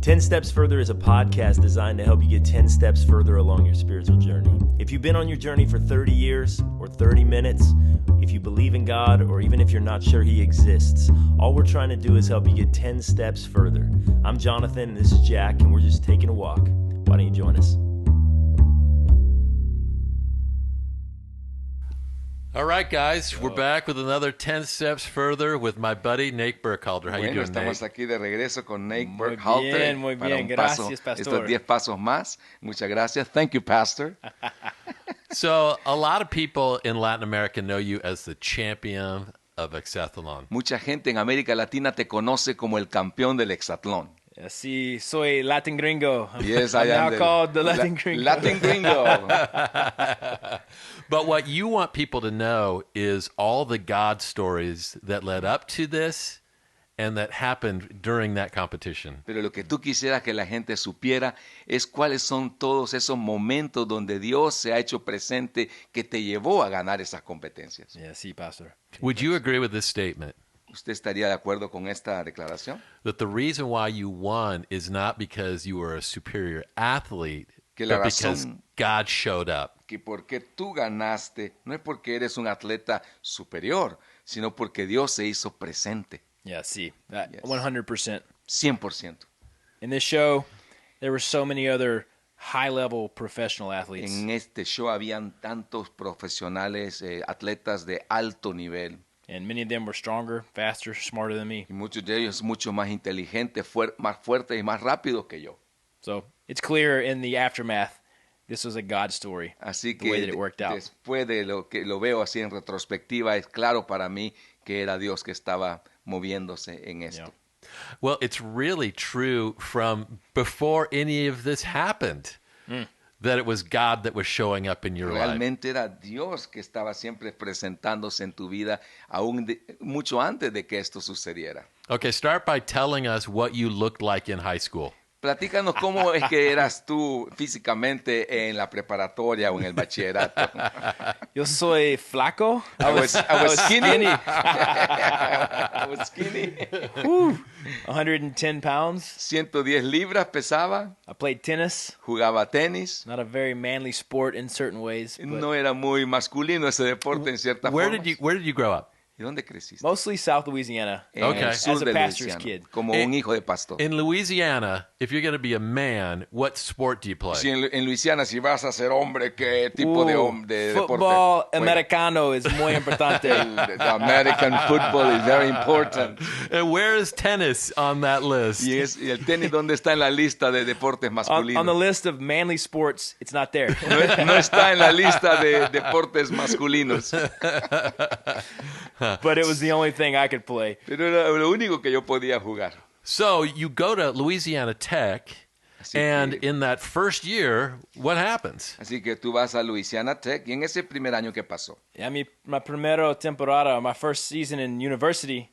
10 Steps Further is a podcast designed to help you get 10 steps further along your spiritual journey. If you've been on your journey for 30 years or 30 minutes, if you believe in God, or even if you're not sure He exists, all we're trying to do is help you get 10 steps further. I'm Jonathan, and this is Jack, and we're just taking a walk. Why don't you join us? All right, guys, we're back with another 10 Steps Further with my buddy Nate Burkhalter. How you doing, estamos Nate? aquí de regreso con Nate Burkhalter. Muy para bien. un Gracias, paso, Pastor. estos 10 pasos más. Muchas gracias. Thank you, Pastor. So, a lot of people in Latin America know you as the champion of Exatlon. Mucha gente en América Latina te conoce como el campeón del Exatlón. Sí, soy Latin Gringo. Yes, I'm I am now called the Latin Gringo. Latin Gringo. But what you want people to know is all the God stories that led up to this and that happened during that competition. Pero lo que tú quisieras que la gente supiera es cuáles son todos esos momentos donde Dios se ha hecho presente que te llevó a ganar esas competencias. Yeah, sí, Pastor. Would you agree with this statement? ¿Usted estaría de acuerdo con esta declaración? That the reason why you won is not because you were a superior athlete, Que la but because razón- God showed up. Que porque tú ganaste no es porque eres un atleta superior, sino porque Dios se hizo presente. Yeah, sí. Yes. 100%. 100%. In this show, there were so many other high-level professional athletes. En este show habían tantos profesionales, atletas de alto nivel. And many of them were stronger, faster, smarter than me. Y muchos de ellos mucho más inteligentes, más fuertes y más rápidos que yo. So it's clear in the aftermath, this was a God story. Así The way que that it worked out. después de lo que lo veo así en retrospectiva, es claro para mí que era Dios que estaba moviéndose en esto. Yeah. Well, it's really true from before any of this happened that it was God that was showing up in your life. Realmente era Dios que estaba siempre presentándose en tu vida, mucho antes de que esto sucediera. Okay, start by telling us what you looked like in high school. Platícanos cómo es que eras tú físicamente en la preparatoria o en el bachillerato. Yo soy flaco. I was skinny. skinny. I was skinny. 110 pounds. 110 libras pesaba, I played tennis. jugaba tenis. Not a very manly sport in certain ways, but No era muy masculino ese deporte en cierta Where forma. did you grow up? ¿Y dónde creciste? mostly South Louisiana. En Okay. el sur As a de pastor's Luisiana, kid. como un hijo de pastor. In Louisiana, if you're going to be a man, what sport do you play? Si en Luisiana, si vas a ser hombre, ¿qué tipo de deporte? Football juegas? americano es muy importante. The American football is very important. And where is tennis on that list? Y el tenis, ¿dónde está en la lista de deportes on masculinos? the list of manly sports, it's not there. No está en la lista de deportes masculinos. But it was the only thing I could play. Pero era lo único que yo podía jugar. So you go to Louisiana Tech, Así and que- in that first year, what happens? Así que tú vas a Louisiana Tech y en ese primer año que pasó. Yeah, my primera temporada, my first season in university,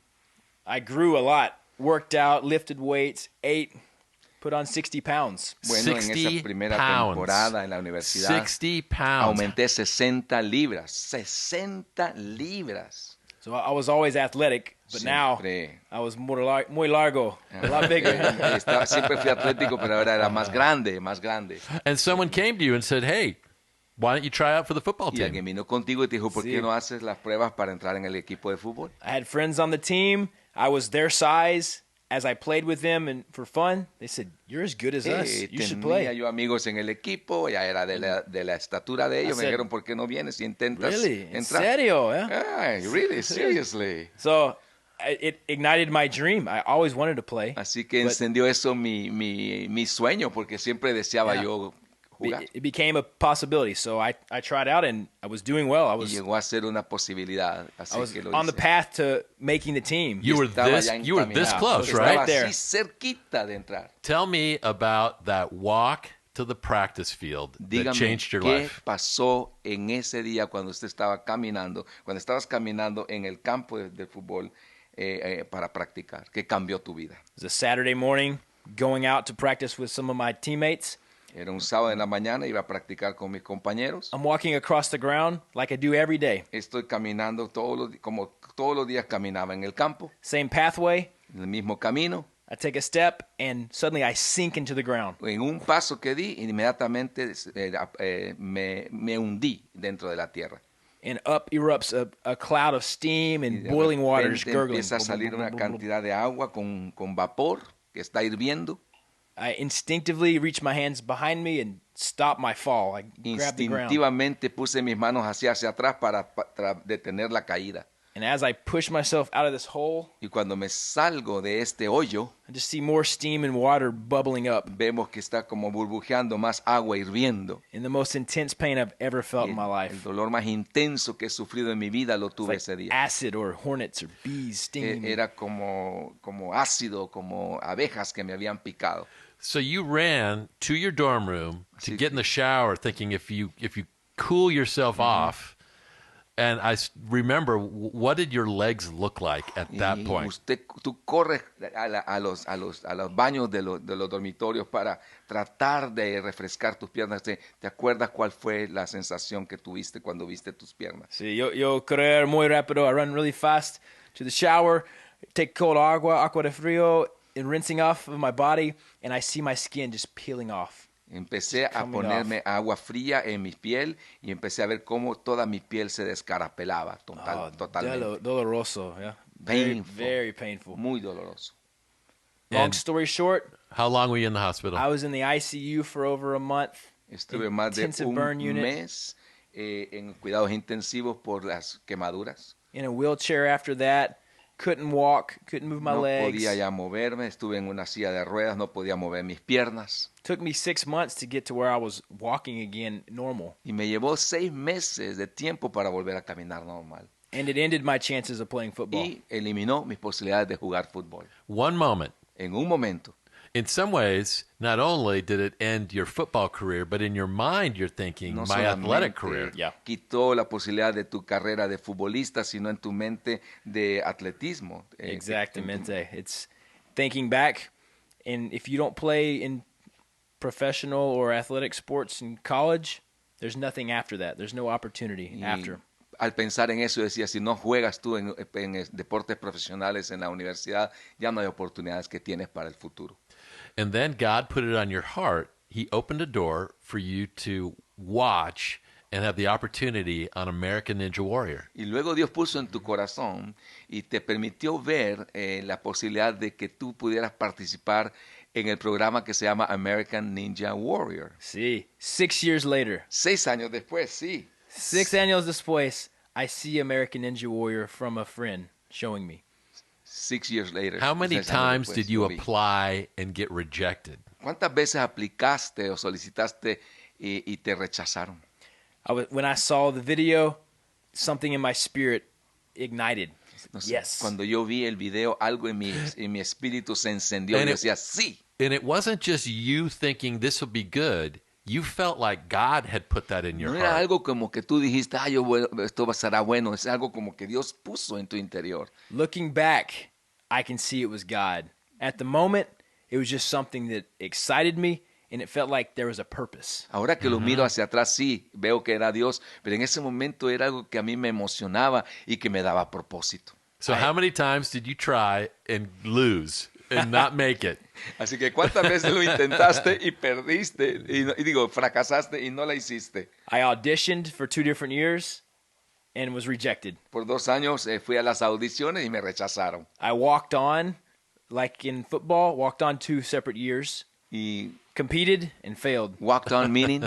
I grew a lot. Worked out, lifted weights, ate, put on 60 pounds. Bueno, en 60 esa primera pounds. temporada en la universidad 60 pounds. aumenté 60 libras. 60 libras. So I was always athletic, but now Siempre. I was muy largo, a lot bigger. Siempre fui atlético, pero ahora era más grande, más grande. And someone came to you and said, hey, why don't you try out for the football Y alguien team? vino contigo y te dijo, ¿por Sí. qué no haces las pruebas para entrar en el equipo de fútbol? I had friends on the team. I was their size. As I played with them and for fun, they said, "You're as good as us. You should Tenía play." yo amigos en el equipo, ya era de la estatura de ellos. I Me said, dijeron, ¿por qué no vienes y intentas Really? ¿En entrar? serio? Yeah. Ay, really, seriously. So it ignited my dream. I always wanted to play. Así que But- encendió eso mi sueño, porque siempre deseaba Yeah. yo jugar. It became a possibility. So I tried out and I was doing well. I Y was llegó a ser una posibilidad, así que lo on the hice. path to making the team. You were Estaba this ya encaminado. close, Estaba right? Right there. así cerquita de entrar. Tell me about that walk to the practice field that Dígame, changed your ¿qué life. pasó en ese día cuando usted estaba caminando, cuando estabas caminando en el campo de fútbol para practicar? ¿Qué cambió tu vida? It was a Saturday morning, going out to practice with some of my teammates. Era un sábado en la mañana, iba a practicar con mis compañeros. I'm walking across the ground like I do every day. Estoy caminando como todos los días caminaba en el campo, Same pathway, en el mismo camino. I take a step, and suddenly I sink into the ground. En un paso que di, inmediatamente me hundí dentro de la tierra. And up erupts a cloud of steam Y and de boiling water just repente gurgling. empieza a salir una cantidad de agua con vapor que está hirviendo. I instinctively reach my hands behind me and stop my fall. I grab the ground. Instintivamente puse mis manos hacia atrás para detener la caída. And as I push myself out of this hole, Y cuando me salgo de este hoyo, I just see more steam and water bubbling up vemos que está como burbujeando más agua hirviendo. in the most intense pain I've ever felt in my El life. dolor más intenso que he sufrido en mi vida lo tuve It's ese like día. acid or hornets or bees stinging me. Era como ácido, como abejas que me habían picado. So you ran to your dorm room to Sí. get in the shower, thinking if you cool yourself off. And remember, what did your legs look like at that point? Tú corres a los baños de los dormitorios para tratar de refrescar tus piernas. ¿Te acuerdas cuál fue la sensación que tuviste cuando viste tus piernas? Sí, yo correr muy rápido. I run really fast to the shower, take cold agua de frío, and rinsing off of my body, and I see my skin just peeling off. Empecé a ponerme agua fría en mi piel y empecé a ver cómo toda mi piel se descarapelaba totalmente. Doloroso, yeah. Very, Painful. very painful. Muy doloroso. Long And story short, how long were you in the hospital? I was in the ICU for over a month. Estuve más de Intensive un burn unit. mes en cuidados intensivos por las quemaduras. In a wheelchair after that. Couldn't walk, couldn't move my No legs. podía ya moverme, estuve en una silla de ruedas, no podía mover mis piernas. Took me 6 months to get to where I was walking again normal. Y me llevó 6 meses de tiempo para volver a caminar normal. And it ended my chances of playing football. Y eliminó mis posibilidades de jugar fútbol. One moment. En un momento. In some ways, not only did it end your football career, but in your mind you're thinking, No my athletic solamente career. Yeah. quitó la posibilidad de tu carrera de futbolista, sino en tu mente de atletismo. Exactamente. It's thinking back, and if you don't play in professional or athletic sports in college, there's nothing after that. There's no opportunity Y after. al pensar en eso decía, si no juegas tú en deportes profesionales en la universidad, ya no hay oportunidades que tienes para el futuro. And then God put it on your heart. He opened a door for you to watch and have the opportunity on American Ninja Warrior. Y luego Dios puso en tu corazón y te permitió ver la posibilidad de que tú pudieras participar en el programa que se llama American Ninja Warrior. Sí. 6 years later. 6 años después, sí. 6 años después, I see American Ninja Warrior from a friend showing me. 6 years later. How many 6 años times después, did you lo vi. apply and get rejected? ¿Cuántas veces aplicaste o solicitaste y te rechazaron? When I saw the video, something in my spirit ignited. No sé, Yes. Cuando yo vi el video, algo en mi espíritu se encendió y And yo it- decía, sí. And it wasn't just you thinking this will be good. You felt like God had put that in your No era heart. algo como que tú dijiste, esto será bueno. Es algo como que Dios puso en tu interior. Looking back, I can see it was God. At the moment, it was just something that excited me, and it felt like there was a purpose. Ahora que lo miro hacia atrás, sí, veo que era Dios, pero en ese momento era algo que a mí me emocionaba y que me daba propósito. So how many times did you try and lose and not make it? Así que ¿cuántas veces lo intentaste y perdiste? Fracasaste y no la hiciste. I auditioned for 2 different years and was rejected. Por 2 años fui a las audiciones y me rechazaron. I walked on, like in football, walked on 2 separate years, Y competed, and failed. walked on meaning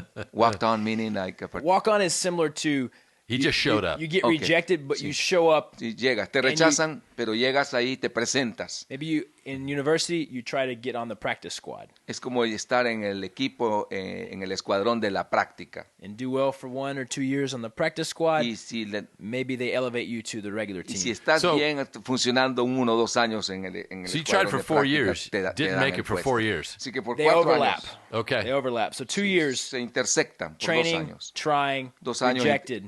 like Walk on is similar to He just showed up. You get Okay. rejected, but Sí. you show up. si llegas, te rechazan, pero llegas ahí, te presentas. Maybe you in university you try to get on the practice squad Es como estar en el equipo, en el escuadrón de la práctica. and do well for 1 or 2 years on the practice squad. Y si, Maybe they elevate you to the regular y si team. estás So- funcionando 1 o 2 años en el So you tried escuadrón for de 4 práctica, years. te Didn't dan make el it for puesto. 4 years. Así que por They 4 overlap. años Okay. They overlap. So 2 years se intersectan por 2 training, años. trying, 2 años rejected,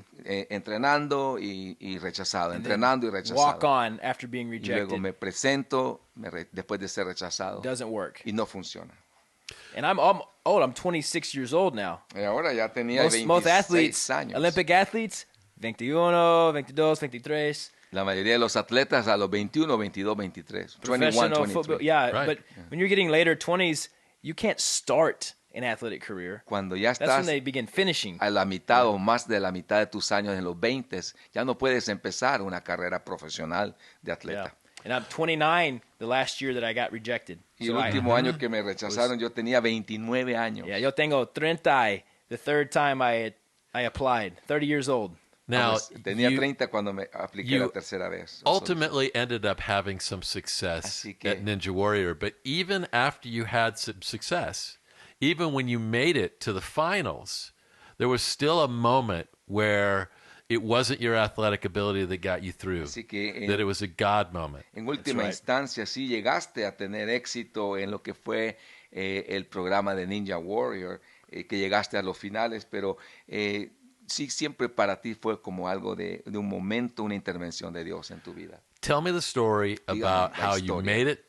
entrenando y rechazado, and then entrenando y walk rechazado. on after being Y luego rejected. me presento después de ser rechazado Doesn't work. y no funciona. And I'm old. I'm 26 years old now. Y ahora ya tenía Most 26 athletes, años. Olympic athletes, 21, 22, 23. La mayoría de los atletas a los 21, 22, 23, 21, Professional 23. football, yeah. Right. But when you're getting later 20s, you can't start an athletic career. Cuando ya That's when estás they begin finishing. a la mitad o más de la mitad de tus años en los 20, ya no puedes empezar una carrera profesional de Yeah. atleta. And I'm 29 the last year that I got rejected. Y So el I- último año que me rechazaron, yo tenía 29 años. yeah, yo tengo 30 the third time I applied, 30 years old. Now, Tenía you 30 cuando me apliqué la tercera vez. ultimately ended up having some success Así que- at Ninja Warrior, but even after you had some success, even when you made it to the finals, there was still a moment where it wasn't your athletic ability that got you through, Así que that it was a God moment. en última right. instancia, sí llegaste a tener éxito en lo que fue el programa de Ninja Warrior, que llegaste a los finales, pero sí siempre para ti fue como algo de un momento, una intervención de Dios en tu vida. Tell me the story Dígame about la how you historia. made it.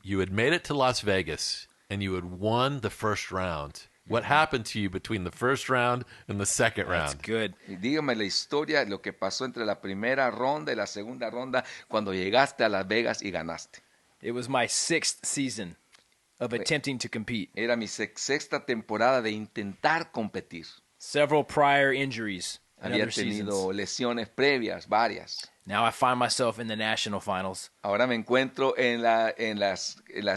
You had made it to Las Vegas and you had won the first round. What happened to you between the first round and the second That's round? good. Y dígame la historia, lo que pasó entre la primera ronda y la segunda ronda cuando llegaste a Las Vegas y ganaste. It was my 6th season of attempting to compete. Era mi sexta temporada de intentar competir. Several prior injuries in Había other seasons. tenido lesiones previas, varias. Now I find myself in the national finals, Ahora me encuentro en las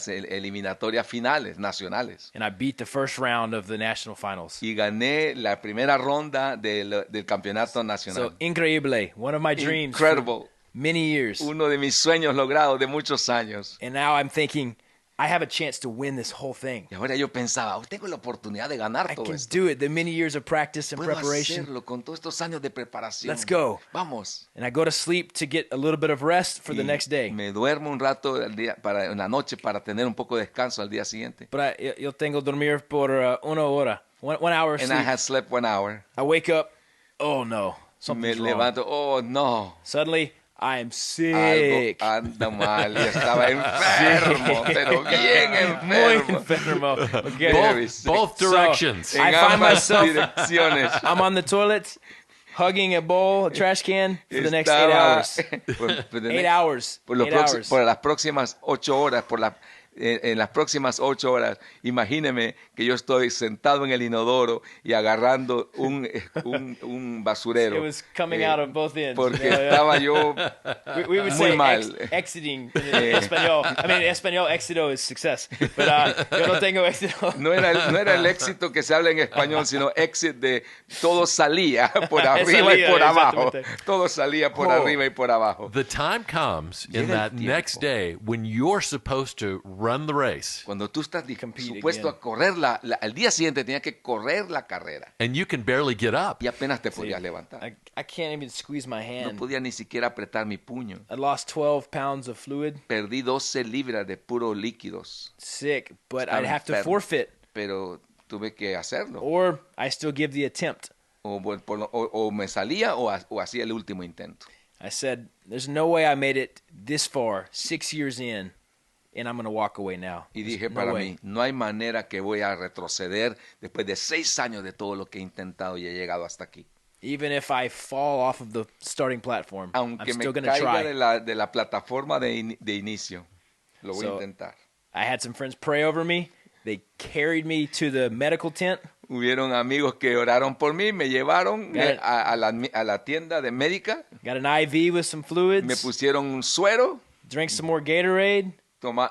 eliminatorias finales nacionales. and I beat the first round of the national finals. Y gané la primera ronda del campeonato So nacional. increíble, one of my dreams for Incredible. many years. Uno de mis sueños logrados de muchos años. And now I'm thinking, I have a chance to win this whole thing. Y ahora yo pensaba, tengo la oportunidad de ganar I todo can esto. do it. The many years of practice and Puedo preparation. hacerlo con todos estos años de preparación. Let's go. Vamos. And I go to sleep to get a little bit of rest for the Y next day. me duermo un rato en la noche para tener un poco de descanso al día siguiente. But yo tengo dormir por una hora, one hour of And sleep. I had slept 1 hour. I wake up, oh no, Me something's wrong. levanto, oh no. Suddenly, I am Algo sick. anda mal. Y estaba enfermo, pero bien Muy enfermo. enfermo. Okay. Very sick. Both directions. So, I En find ambas myself- direcciones. I'm on the toilet, hugging a bowl, a trash can for the next 8 Estaba- hours. por the 8 next- hours. Por, los 8 proxi- hours. por las próximas 8 horas, en las próximas 8 horas, imagíneme que yo estoy sentado en el inodoro y agarrando un basurero. It was coming out of both ends. Porque Yeah, yeah. estaba yo We would muy say mal. exiting in español. I mean, en español, éxito is success. But yo no tengo éxito. No era el éxito que se habla en español, sino exit de todo salía por arriba y Salía, por abajo. exactamente. Todo salía por Oh. arriba y por abajo. The time comes in Llega el that tiempo. next day when you're supposed to run the race Cuando tú estás Compete supuesto again. a correr, al día siguiente tenía que correr la carrera and you can barely get up. y apenas te podías levantar. I can't even squeeze my No hand. podía ni siquiera apretar mi puño. I lost 12 pounds of fluid. Perdí 12 libras de puros líquidos, Sick, but Estaba I'd have to enfermo. forfeit, pero tuve que hacerlo. or I still give the attempt. O me salía o hacía el último intento. I said, there's no way I made it this far, 6 years in, and I'm going to walk away now. Y There's dije no para way. mí, no hay manera que voy a retroceder después de 6 años de todo lo que he intentado y he llegado hasta aquí. Even if I fall off of the starting platform, I'm Aunque me still going to caiga try. de la plataforma de inicio, lo voy a So- intentar. I had some friends pray over me. They carried me to the medical tent. Hubieron amigos que oraron por mí, me llevaron Got it. a la tienda de médica, Got an IV with some fluids. me pusieron un suero, Drank some more Gatorade.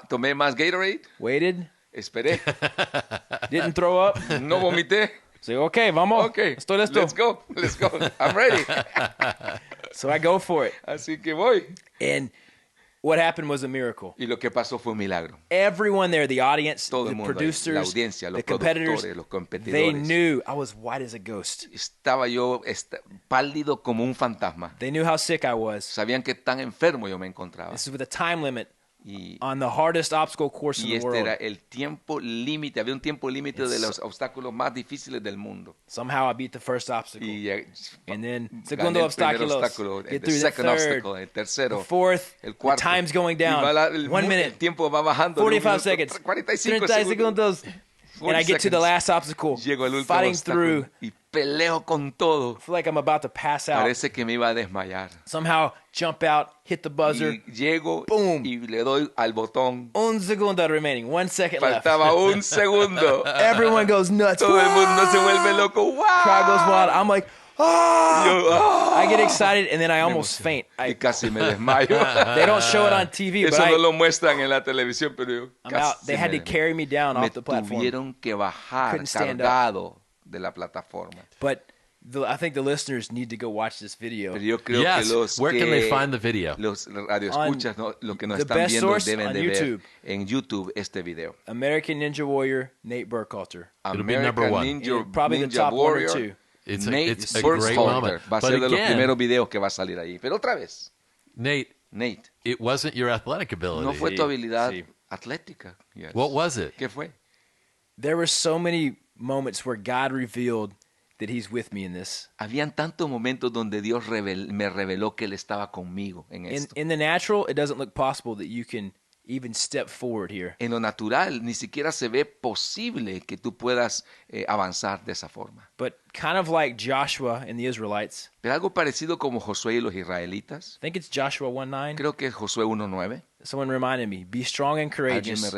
tomé más Gatorade, Waited. esperé, Didn't throw up. no vomité. So, okay, vamos. Okay, Estoy listo. let's go, I'm ready. So I go for it. Así que voy. And what happened was a miracle. Y lo que pasó fue un milagro. Everyone there, the audience, Todo the el mundo ahí, producers, la audiencia, los the competitors, productores, los they competidores. knew I was white as a ghost. Estaba yo pálido como un fantasma. They knew how sick I was. Sabían que tan enfermo yo me encontraba. This is with a time limit Y, on the hardest obstacle course in y the este world. era el tiempo límite. Había un tiempo límite de los obstáculos más difíciles del mundo. Somehow I beat the first obstacle. Y And then gané segundo el primer obstáculo, obstáculo, get the through the second third, obstacle, el tercero, the fourth, el the cuarto. time's going Y down. va 1 el minute, tiempo va bajando. de un 45 minuto, seconds, 45 30 segundos. segundos. And I get to the last obstacle, Llego al último fighting obstáculo through. y peleo con todo. I feel like I'm about to pass out. Parece que me iba a desmayar. Somehow jump out, hit the buzzer. Y llego Boom. y le doy al botón. Un segundo remaining. 1 second left. Faltaba un segundo. Everyone goes nuts. Todo el mundo se vuelve loco. ¡Wow! Crowd goes wild. I'm like, ah! Yo, I get excited and then I almost faint. y casi me desmayo. They don't show it on TV, but Eso no I, lo muestran en la televisión, pero yo I'm out. casi They had to me carry me down me off the platform. tuvieron que bajar Couldn't stand up. cargado de la plataforma. But I think the listeners need to go watch this video. Pero yo creo Yes. que los Where can they find the video? los radioescuchas, ¿no? Los que nos the están best viendo source deben on de YouTube. ver en YouTube este video. American Ninja Warrior, Nate Burkhalter. It'll be number one. Ninja, Probably the Ninja top Warrior, 1 or 2. It's a great Burkhalter. moment. Va a But ser de los again, primeros videos que va a salir ahí. Pero otra vez, Nate, Nate, it wasn't your athletic ability. no fue tu habilidad sí. atlética. Yes. What was it? ¿Qué fue? There were so many moments where God revealed that he's with me in this. Habían tantos momentos donde Dios me reveló que Él estaba conmigo en esto. In the natural, it doesn't look possible that you can even step forward here. En lo natural, ni siquiera se ve posible que tú puedas avanzar de esa forma. But kind of like Joshua and the Israelites, Pero algo parecido como Josué y los israelitas, I think it's Joshua 1:9. creo que es Josué 1:9. Someone reminded me, be strong and Alguien courageous.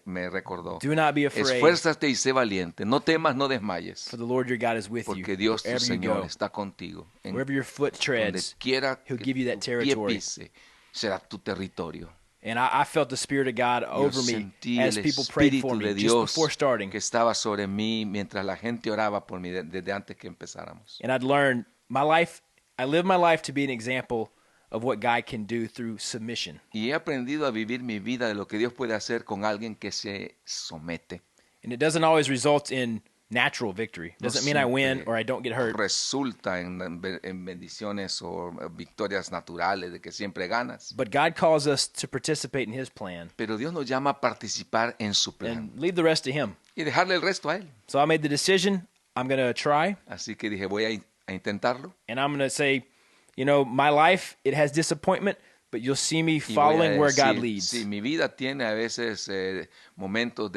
me recordó. Do not be afraid, Esfuérzate y sé valiente. No temas, no desmayes. for the Lord your God is with you. Porque Dios, tu Wherever you Señor, go. está contigo. En Wherever your foot donde treads, quiera He'll que give you that tu pie territory. pise, será tu territorio. And I felt the Spirit of God Yo over me sentí as el people prayed Espíritu for me de just Dios before starting. que estaba sobre mí mientras la gente oraba por mí desde antes que empezáramos. And I'd learned I live my life to be an example of what God can do through submission. Y he aprendido a vivir mi vida de lo que Dios puede hacer con alguien que se somete. And it doesn't always result in natural victory. It No doesn't mean I win siempre or I don't get hurt. Resulta en bendiciones o victorias naturales de que siempre ganas. But God calls us to participate in His plan Pero Dios nos llama a participar en su plan and leave the rest to Him. y dejarle el resto a Él. So I made the decision, I'm going to try, Así que dije, voy a intentarlo. and I'm going to say, my life, it has disappointment, but you'll see me Y voy a following where God decir, leads. sí, mi vida tiene a veces momentos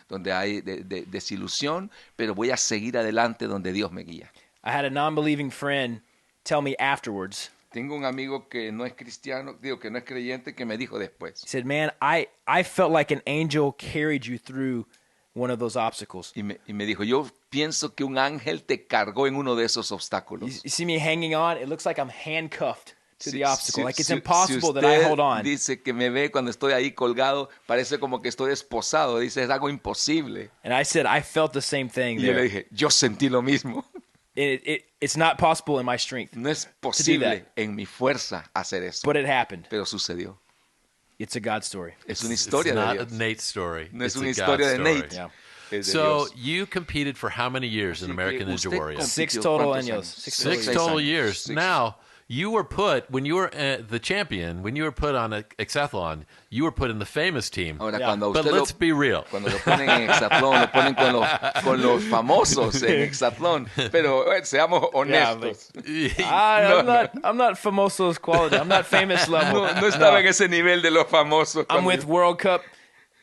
donde hay desilusión, pero voy a seguir adelante donde Dios me guía. I had a non-believing friend tell me afterwards, Tengo un amigo que no es cristiano, que no es creyente, que me dijo después. he said, man, I felt like an angel carried you through one of those obstacles. Y me dijo, yo pienso que un ángel te cargó en uno de esos You obstáculos. see me hanging on, it looks like I'm handcuffed to the obstacle. Like it's si impossible that I usted hold on. dice que me ve cuando estoy ahí colgado, parece como que estoy esposado. Dice, es algo imposible. And I said, I felt the same thing Y yo le there. dije, yo sentí lo mismo. It's not possible in my strength, No es posible en mi fuerza hacer eso. but it happened. Pero sucedió. It's a God story. Es una It's historia not de a Dios. Nate story. No es It's una a historia God de story. Nate. Yeah. Es de So Dios. you competed for how many years in Así American que Ninja usted Warrior? compitió 6 total ¿cuántos años. años? 6 6 total años. years. 6. Now, you were put, when you were the champion, when you were put on Exatlon, you were put in the famous team. Ahora, Yeah. cuando But usted let's be real. cuando lo ponen en Exatlón, lo ponen con los famosos en Exatlón. Pero seamos honestos. I'm not famoso's quality. I'm not famous level. No estaba en ese nivel de los famosos. I'm cuando with World Cup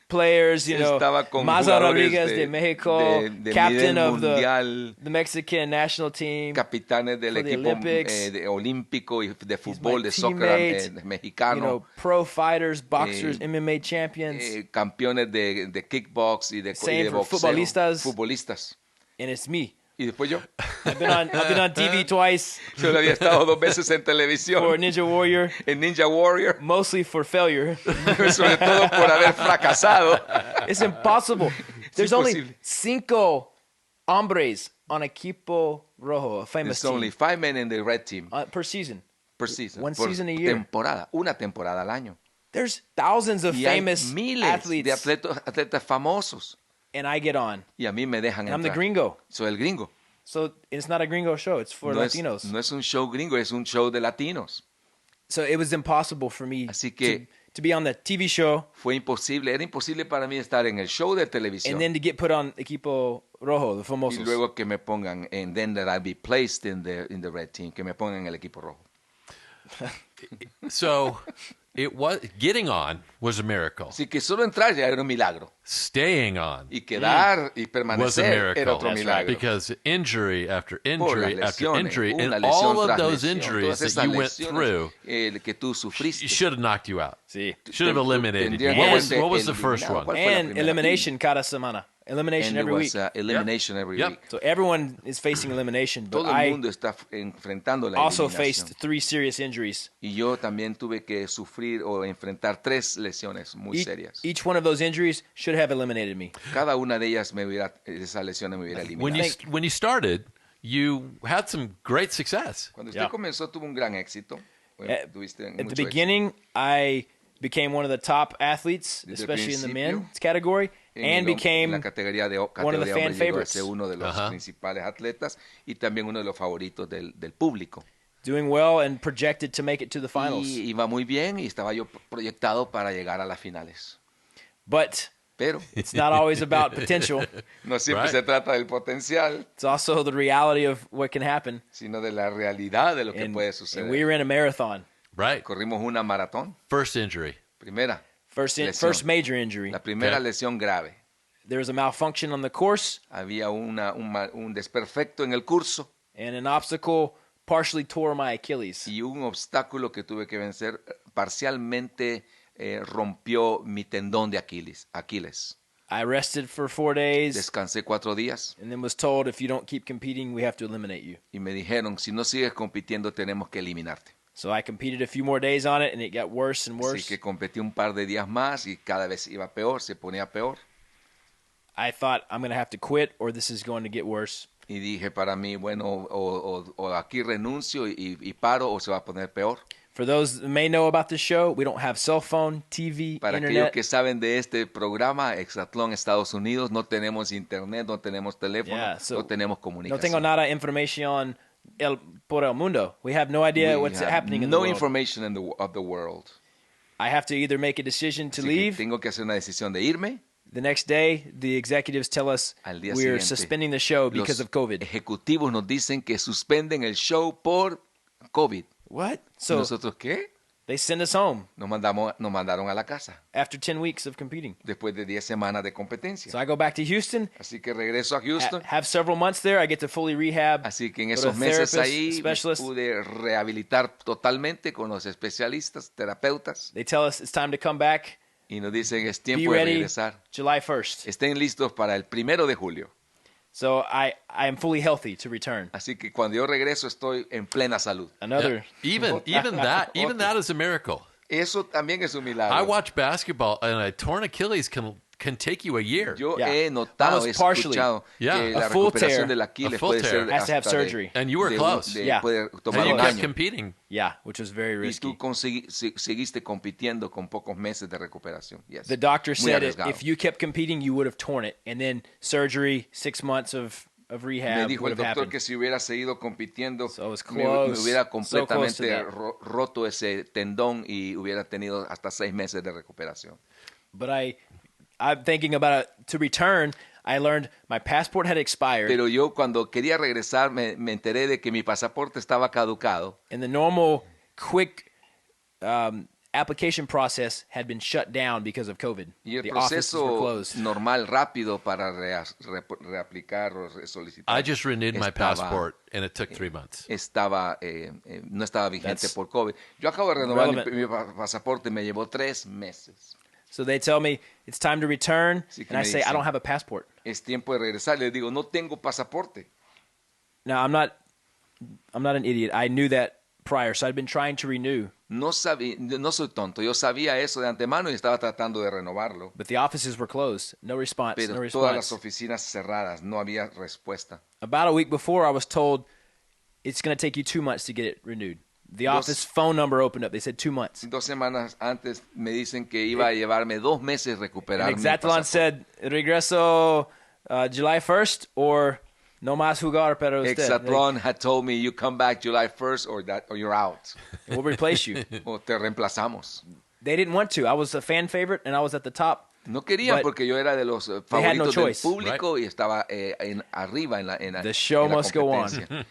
players, estaba con Maza jugadores Rodriguez de Mexico, de captain nivel of mundial, the Mexican national team. capitanes del for the equipo Olympics. olímpico y de He's fútbol, my de soccer teammate, mexicano, pro fighters, boxers, Eh, MMA champions, campeones de kickbox y de Same for boxeo, futbolistas. and it's me. Y después yo. I've been on TV twice Yo había estado 2 veces en for televisión, Ninja Warrior, en Ninja Warrior, mostly for failure. sobre todo por haber fracasado. It's impossible. There's only imposible. 5 hombres on equipo rojo, a famous There's only team, 5 men in the red team per season. per season. One por season a year. temporada, una temporada al año. There's thousands of Y hay famous miles athletes, de atletas famosos. and I get on. Y a mí me dejan And I'm the entrar. gringo. Soy el gringo. So it's not a gringo show. It's for Latinos. No es un show gringo, es un show de latinos. So it was impossible for me Así que to be on the TV show era imposible para mí estar en el show de televisión. and then to get put on equipo rojo, the Y famosos. luego que me pongan, and then that I'll be placed in the red team, que me pongan en el equipo rojo. So Getting on was a miracle. Así que solo entrar ya era un milagro. Staying on Y quedar y was a permanecer era otro miracle. milagro. Because injury after Por injury las after lesiones, injury, una and lesión all of tras those lesión, injuries todas that esas you went lesiones, through, que tú sufriste. should have knocked you out. Sí. Should have eliminated you. Tendría que What was the haberte first eliminado. one? ¿Cuál fue la And primera? elimination cada semana. Elimination And every there week. was elimination every Yep. week. So everyone is facing elimination, but Todo el I mundo está enfrentando la also eliminación. faced 3 serious injuries. Y yo también tuve que sufrir o enfrentar 3 lesiones muy serias. Each one of those injuries should have eliminated me. Cada una de ellas esas lesiones me hubiera eliminado. When you started, you had some great success. Cuando usted Yeah. comenzó tuvo un gran éxito. Tuviste At the mucho éxito. beginning, I became one of the top athletes, Desde el especially in the principio, men's category, and En la became categoría de one of the categoría fan hombre llegó a favorites. ser uno de los Ajá. principales atletas y también uno de los favoritos del público. doing well and projected to make it to the finals. Y iba muy bien y estaba yo proyectado para llegar a las finales. But Pero it's not always about potential. no siempre Right. se trata del potencial, It's also the reality of what can happen. sino de la realidad de lo que And, puede and suceder. we were in a marathon. Right. Corrimos una maratón, First injury. primera. Lesión. First major injury. La primera Okay. lesión grave. There was a malfunction on the course, Había un desperfecto en el curso and an obstacle partially tore my Achilles. y un obstáculo que tuve que vencer parcialmente rompió mi tendón de Aquiles. I rested for 4 days Descansé 4 días and then was told if you don't keep competing, we have to eliminate you. y me dijeron, si no sigues compitiendo tenemos que eliminarte. So I competed a few more days on it, and it got worse and Así worse. que competí un par de días más y cada vez iba peor, se ponía peor. I thought I'm going to have to quit or this is going to get worse. Y dije para mí, bueno, o aquí renuncio y paro o se va a poner peor. For those that may know about this show, we don't have cell phone, TV, Para aquellos internet. que saben de este programa, Exatlon Estados Unidos, no tenemos internet, no tenemos teléfono, Yeah, so no tenemos No tengo comunicación. nada información por el mundo. We have no idea We what's have happening in the no world. information of the world. I have to either make a decision to Así que leave. tengo que hacer una decisión de irme. The next day, the executives tell us Al día we're siguiente, suspending the show because los of COVID. ejecutivos nos dicen que suspenden el show por COVID. What? So ¿Nosotros qué? they send us home Nos mandaron a la casa after 10 weeks of competing. después de 10 semanas de competencia. So I go back to Houston, Así que regreso a Houston. have several months there. I get to fully rehab. Así que en go to esos meses therapist, ahí me specialist. pude rehabilitar totalmente con los especialistas, terapeutas, They tell us it's time to come back. y nos dicen es Be tiempo de ready regresar. July 1st. Estén listos para el 1 de julio. So I am fully healthy to return. Así que cuando yo regreso estoy en plena salud. Another. Yeah. Even that is a miracle. Eso también es un milagro. I watch basketball, and a torn Achilles can take you a year. Yo Yeah. he notado, Almost he partially. escuchado Yeah. que A la full recuperación tear. del A Aquiles full puede tear. ser Has to have hasta de- surgery. And you were de close. de- Yeah. puede And tomar you un kept año. competing. Yeah, which was very Y risky. tú seguiste compitiendo con pocos meses de recuperación. Yes. The doctor Muy said arriesgado. if you kept competing, you would have torn it, and then surgery, 6 months of Me rehab dijo would el have doctor happened. que si hubiera seguido compitiendo, So it was me close, hubiera so completamente close to that. roto ese tendón y hubiera tenido hasta 6 meses de recuperación. But I'm thinking about it to return. I learned my passport had expired, Pero yo cuando quería regresar me enteré de que mi pasaporte estaba caducado and the normal quick application process had been shut down because of COVID. y el The offices were proceso closed. normal, rápido para reaplicar o solicitar. I just renewed my estaba- passport, and it took 3 months. no estaba vigente That's por COVID. Yo acabo de renovar relevant. mi pasaporte, me llevó 3 meses. So they tell me it's time to return, Así que and I me say I dicen, don't have a passport. Es tiempo de regresar. Les digo, no tengo pasaporte. Now I'm not an idiot. I knew that prior, so I'd been trying to renew, No soy tonto. Yo sabía eso de antemano y estaba tratando de renovarlo. but the offices were closed. No response. Pero No todas las response. oficinas cerradas, no había respuesta. About a week before, I was told it's going to take you 2 months to get it renewed. The office phone number opened up. They said 2 months. 2 semanas antes me dicen que iba a llevarme 2 meses recuperar And mi Exatlon pasaporte. said, regreso July 1st or no más jugar para usted. Exatlon had told me, you come back July 1st or you're out. We'll replace you. O te reemplazamos. They didn't want to. I was a fan favorite, and I was at the top. No querían But porque yo era de los they had no favoritos del choice. público y estaba arriba en la The show en la must go on. competencia.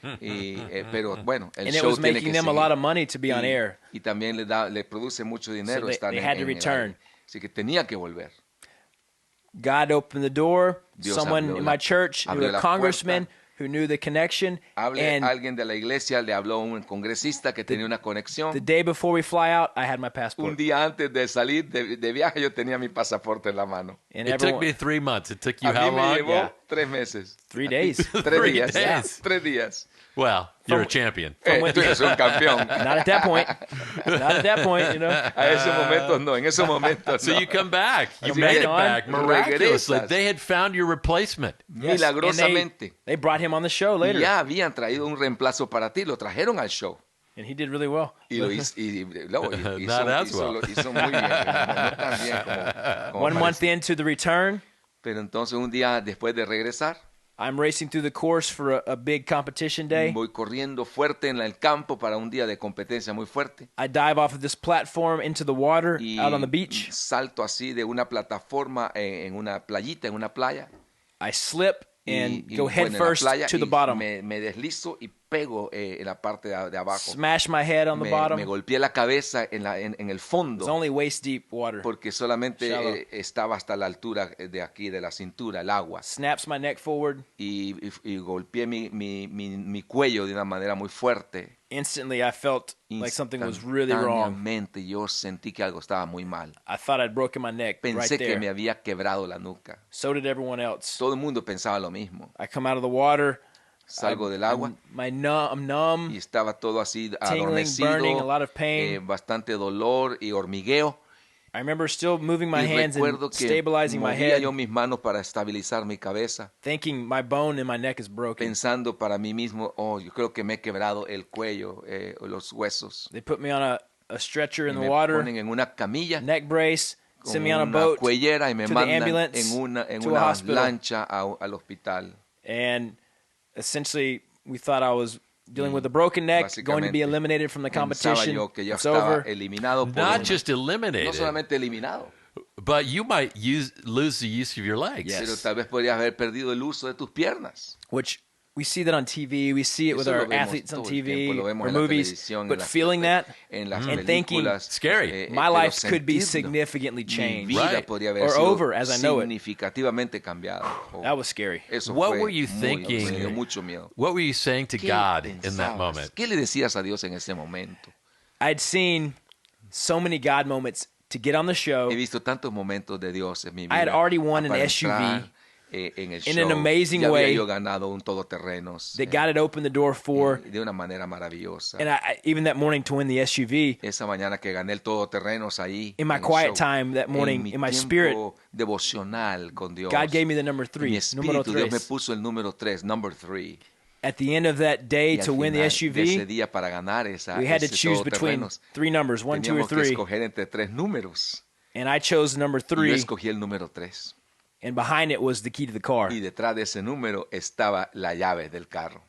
Pero bueno, el And it show was tiene making que them a seguir. lot of money to be on air. Y también le produce mucho dinero So estar they had to en el return. aire. Así que tenía que volver. God opened the door. Dios Someone abrió in la- my church, who abrió a la congressman puerta. who knew the connection. And Alguien de la iglesia le habló a un congresista que tenía una conexión. the day before we fly out, I had my Un passport. día antes de salir de viaje yo tenía mi pasaporte en la mano. And It took everyone, me 3 months. It took you A how mí me long? llevó Yeah. 3 meses. 3 days. 3 3 días. days. 3 días. Well, you're a champion. Tú eres un campeón. Not at that point. Not at that point, you know. A ese momento no, en ese momento So no. you come back. You Come made back it on. back miraculously. Regresas. They had found your replacement. Yes, and Milagrosamente. they brought him on the show Y later, ya habían traído un reemplazo para ti, lo trajeron al show. and he did really well. Y lo hizo, Not as well. lo hizo muy bien, no tan bien como 1 month parece. into the return, Pero entonces un día después de regresar, I'm racing through the course for a big competition day. voy corriendo fuerte en el campo para un día de competencia muy fuerte. I dive off of this platform into the water Y out on the beach. salto así de una plataforma en una playita, en una playa. I slip and go bueno, head en la first playa to the y bottom. me deslizo y pego en la parte de abajo. Smash my head on the Me bottom. golpeé la cabeza en el It's fondo only waist deep water. porque solamente Shallow. estaba hasta la altura de aquí, de la cintura, el agua. Snaps my neck forward. Y golpeé mi cuello de una manera muy fuerte. Instantly, I felt like something was really wrong. Instantáneamente yo sentí que algo estaba muy mal. I thought I'd broken my neck right Pensé que me there. había quebrado la nuca. So did everyone else. Todo el mundo pensaba lo mismo. I come out of the water. Salgo del agua I'm numb, y estaba todo así tingling, adormecido, burning, a lot of pain. bastante dolor y hormigueo. I remember still moving my Y hands and recuerdo que stabilizing my movía head, yo mis manos para estabilizar mi cabeza, thinking my bone in my neck is broken. pensando para mí mismo, yo creo que me he quebrado el cuello, los huesos. They put me on a stretcher Y in the me water, ponen en una camilla, neck brace, con send me on a una boat cuellera y me to the mandan ambulance, en to a una hospital. lancha al hospital. And essentially we thought I was dealing with a broken neck, going to be Básicamente, eliminated from the Pensaba competition. yo que ya It's estaba over. eliminado por Not un- just no eliminated, solamente eliminado, but you might lose the use of your legs. pero tal vez podrías haber perdido el uso de tus piernas. Which we see that on TV. We see it with Eso lo our vemos athletes on todo el TV tiempo, lo vemos or en la movies. televisión, en But las- feeling that, en las and thinking, películas, Scary. my pero life could be sentirlo. significantly Mi changed. vida Right. podría haber Or sido over as I know it. significativamente cambiada. That was scary. Eso What fue were you muy- thinking? me dio mucho miedo. What were you saying to ¿Qué God in that pensabas? moment? ¿Qué le decías a Dios en ese momento? I'd seen so many God moments to get on the show. He visto tantos momentos de Dios en mi vida. I had already won an para SUV entrar, en el in show. an amazing Ya había way yo ganado un todoterrenos that God had opened the door for. de una manera maravillosa. And even that morning to win the SUV, Esa mañana que gané el todoterrenos ahí in my en el quiet show, time that morning, mi in my tiempo spirit, devocional con Dios, God gave me the number en 3, mi número espíritu, Dios me 3. puso el número 3, number 3. At the end of that day Y to al win the final de ese SUV, día para ganar we had to ese choose between todoterrenos, 3 numbers, 1, 2, or teníamos que 3. escoger entre 3 números. And I chose number Y yo 3, escogí el número 3. and behind it was the key to the car. Y detrás de ese número estaba la llave del carro.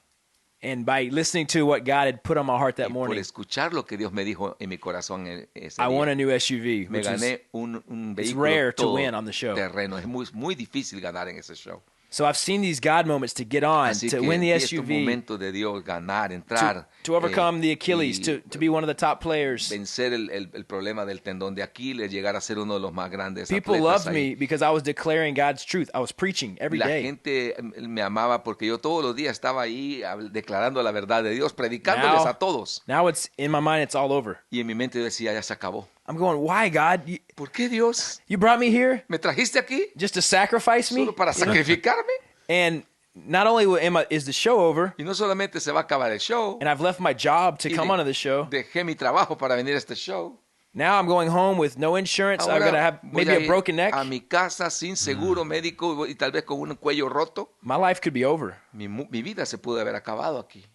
And by listening to what God had put on my heart that Y por morning, escuchar lo que Dios me dijo en mi corazón ese I won a día, new SUV, me which is gané un it's vehículo rare to todo win on the show. terreno. Es muy difícil ganar en ese show. So I've seen these God moments to get on, Así to que win the vi estos SUV, momentos de Dios, ganar, entrar, to overcome the Achilles, y to be one of the top players. vencer el problema del tendón de Aquiles, llegar a ser uno de los más grandes People atletas loved ahí. me because I was declaring God's truth. I was preaching every La day. gente me amaba porque yo todos los días estaba ahí declarando la verdad de Dios, predicándoles Now- a todos. Now it's in my mind, it's all over. Y en mi mente yo decía, ya se acabó. I'm going, why, God? ¿Por qué, Dios? You brought me here ¿Me trajiste aquí just to sacrifice me? solo para sacrificarme? And not only is the show over, Y no solamente se va a acabar el show, and I've left my job to y come onto the show. dejé mi trabajo para venir a este show. Now I'm going home with no insurance. I'm going to have voy maybe a a ir broken neck. a mi casa sin seguro médico y tal vez con un cuello roto. My life could be over. Mi vida se pudo haber acabado aquí.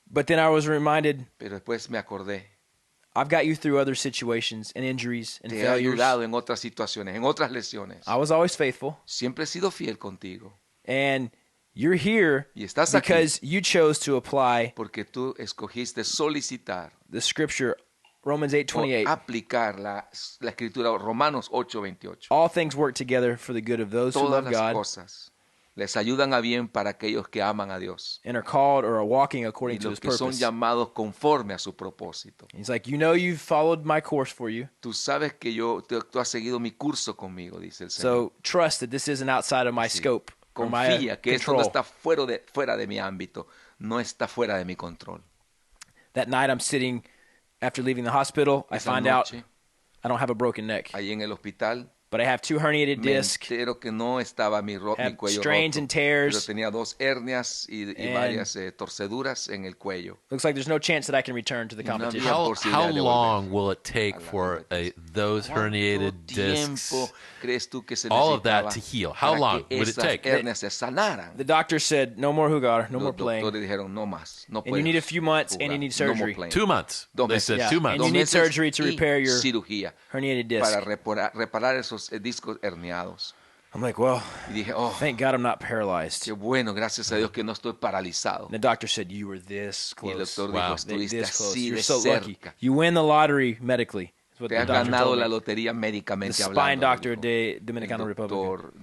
But then I was reminded, Pero después me acordé, I've got you through other situations and injuries and te he failures. ayudado en otras situaciones, en otras lesiones. I was always faithful. Siempre he sido fiel contigo. And you're here Y estás aquí because you chose to apply porque tú escogiste solicitar the scripture Romans por 8:28. aplicar la escritura Romanos 8:28. All things work together for the good of those who Todas love las God cosas les ayudan a bien para aquellos que aman a Dios and are called or are walking y according to los his que son purpose. llamados conforme a su propósito. He's like, you know, you've followed my course for you. Tú sabes que tú has seguido mi curso conmigo, dice el Señor. So trust that this isn't outside of my Sí. scope or my Confía que esto no control. está fuera de mi ámbito, no está fuera de mi control. That night I'm sitting after leaving the hospital. I Esa find out noche, I don't have a broken neck, ahí en el hospital, but I have 2 herniated me discs, entero que no estaba mi have cuello strains roto, and pero tears. tenía 2 hernias y And- varias torceduras en el cuello. Looks like there's no chance that I can return to the Y no había competition. How posibilidad de long volver will it take a la for competencia. those herniated ¿Cuánto discs, tiempo crees tú que se all of that necesitaba to heal? How para long que would it esas take? hernias se sanaran? The doctor said, no more Hugar, no more Los playing. doctores dijeron no más, no And you need a few months and you jugar, need no more surgery. playing. 2 months. 2 They meses. said Yeah. 2 months. And you need surgery to y repair your cirugía herniated disc. para reparar esos discos herniados. I'm like, well, Y dije, oh, thank God I'm not paralyzed. qué bueno, gracias a Dios que no estoy paralizado. And the doctor said, you were this Y el close. doctor Wow. dijo, estuviste This close. así You're de so lucky. cerca. You win the lottery medically. Is what Te the has doctor ganado told la me. lotería The médicamente spine hablando. doctor dijo. de Dominicana El Republic. doctor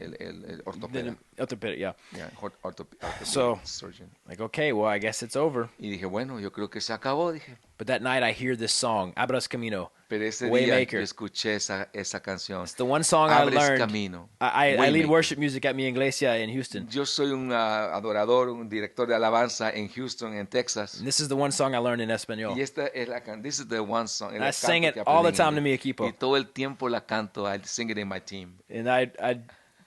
el ortopeda. Orthopedic, yeah. Yeah, orthopedic So- surgeon. Like, okay, well, I guess it's over. Y dije, bueno, yo creo que se acabó, dije. But that night I hear this song, Abras Camino. Pero ese día Waymaker. yo escuché esa canción. It's the one song I Abres learned. camino. I lead Waymaker. worship music at mi iglesia in Houston. Yo soy un adorador, un director de alabanza en Houston, en Texas. And this is the one song I learned in Espanol. Y esta es this is the one song. I sang it all the time to mi equipo. Y todo el tiempo la canto. I sing it in my team. And I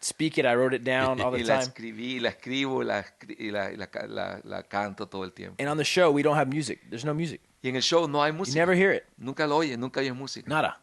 speak it, I wrote it down all the Y la time. escribí, la escribo, y la canto todo el tiempo. And on the show, we don't have music. There's no music. Y en el show no hay You música. never hear it. Nunca lo oyes, nunca oyes música. Nada.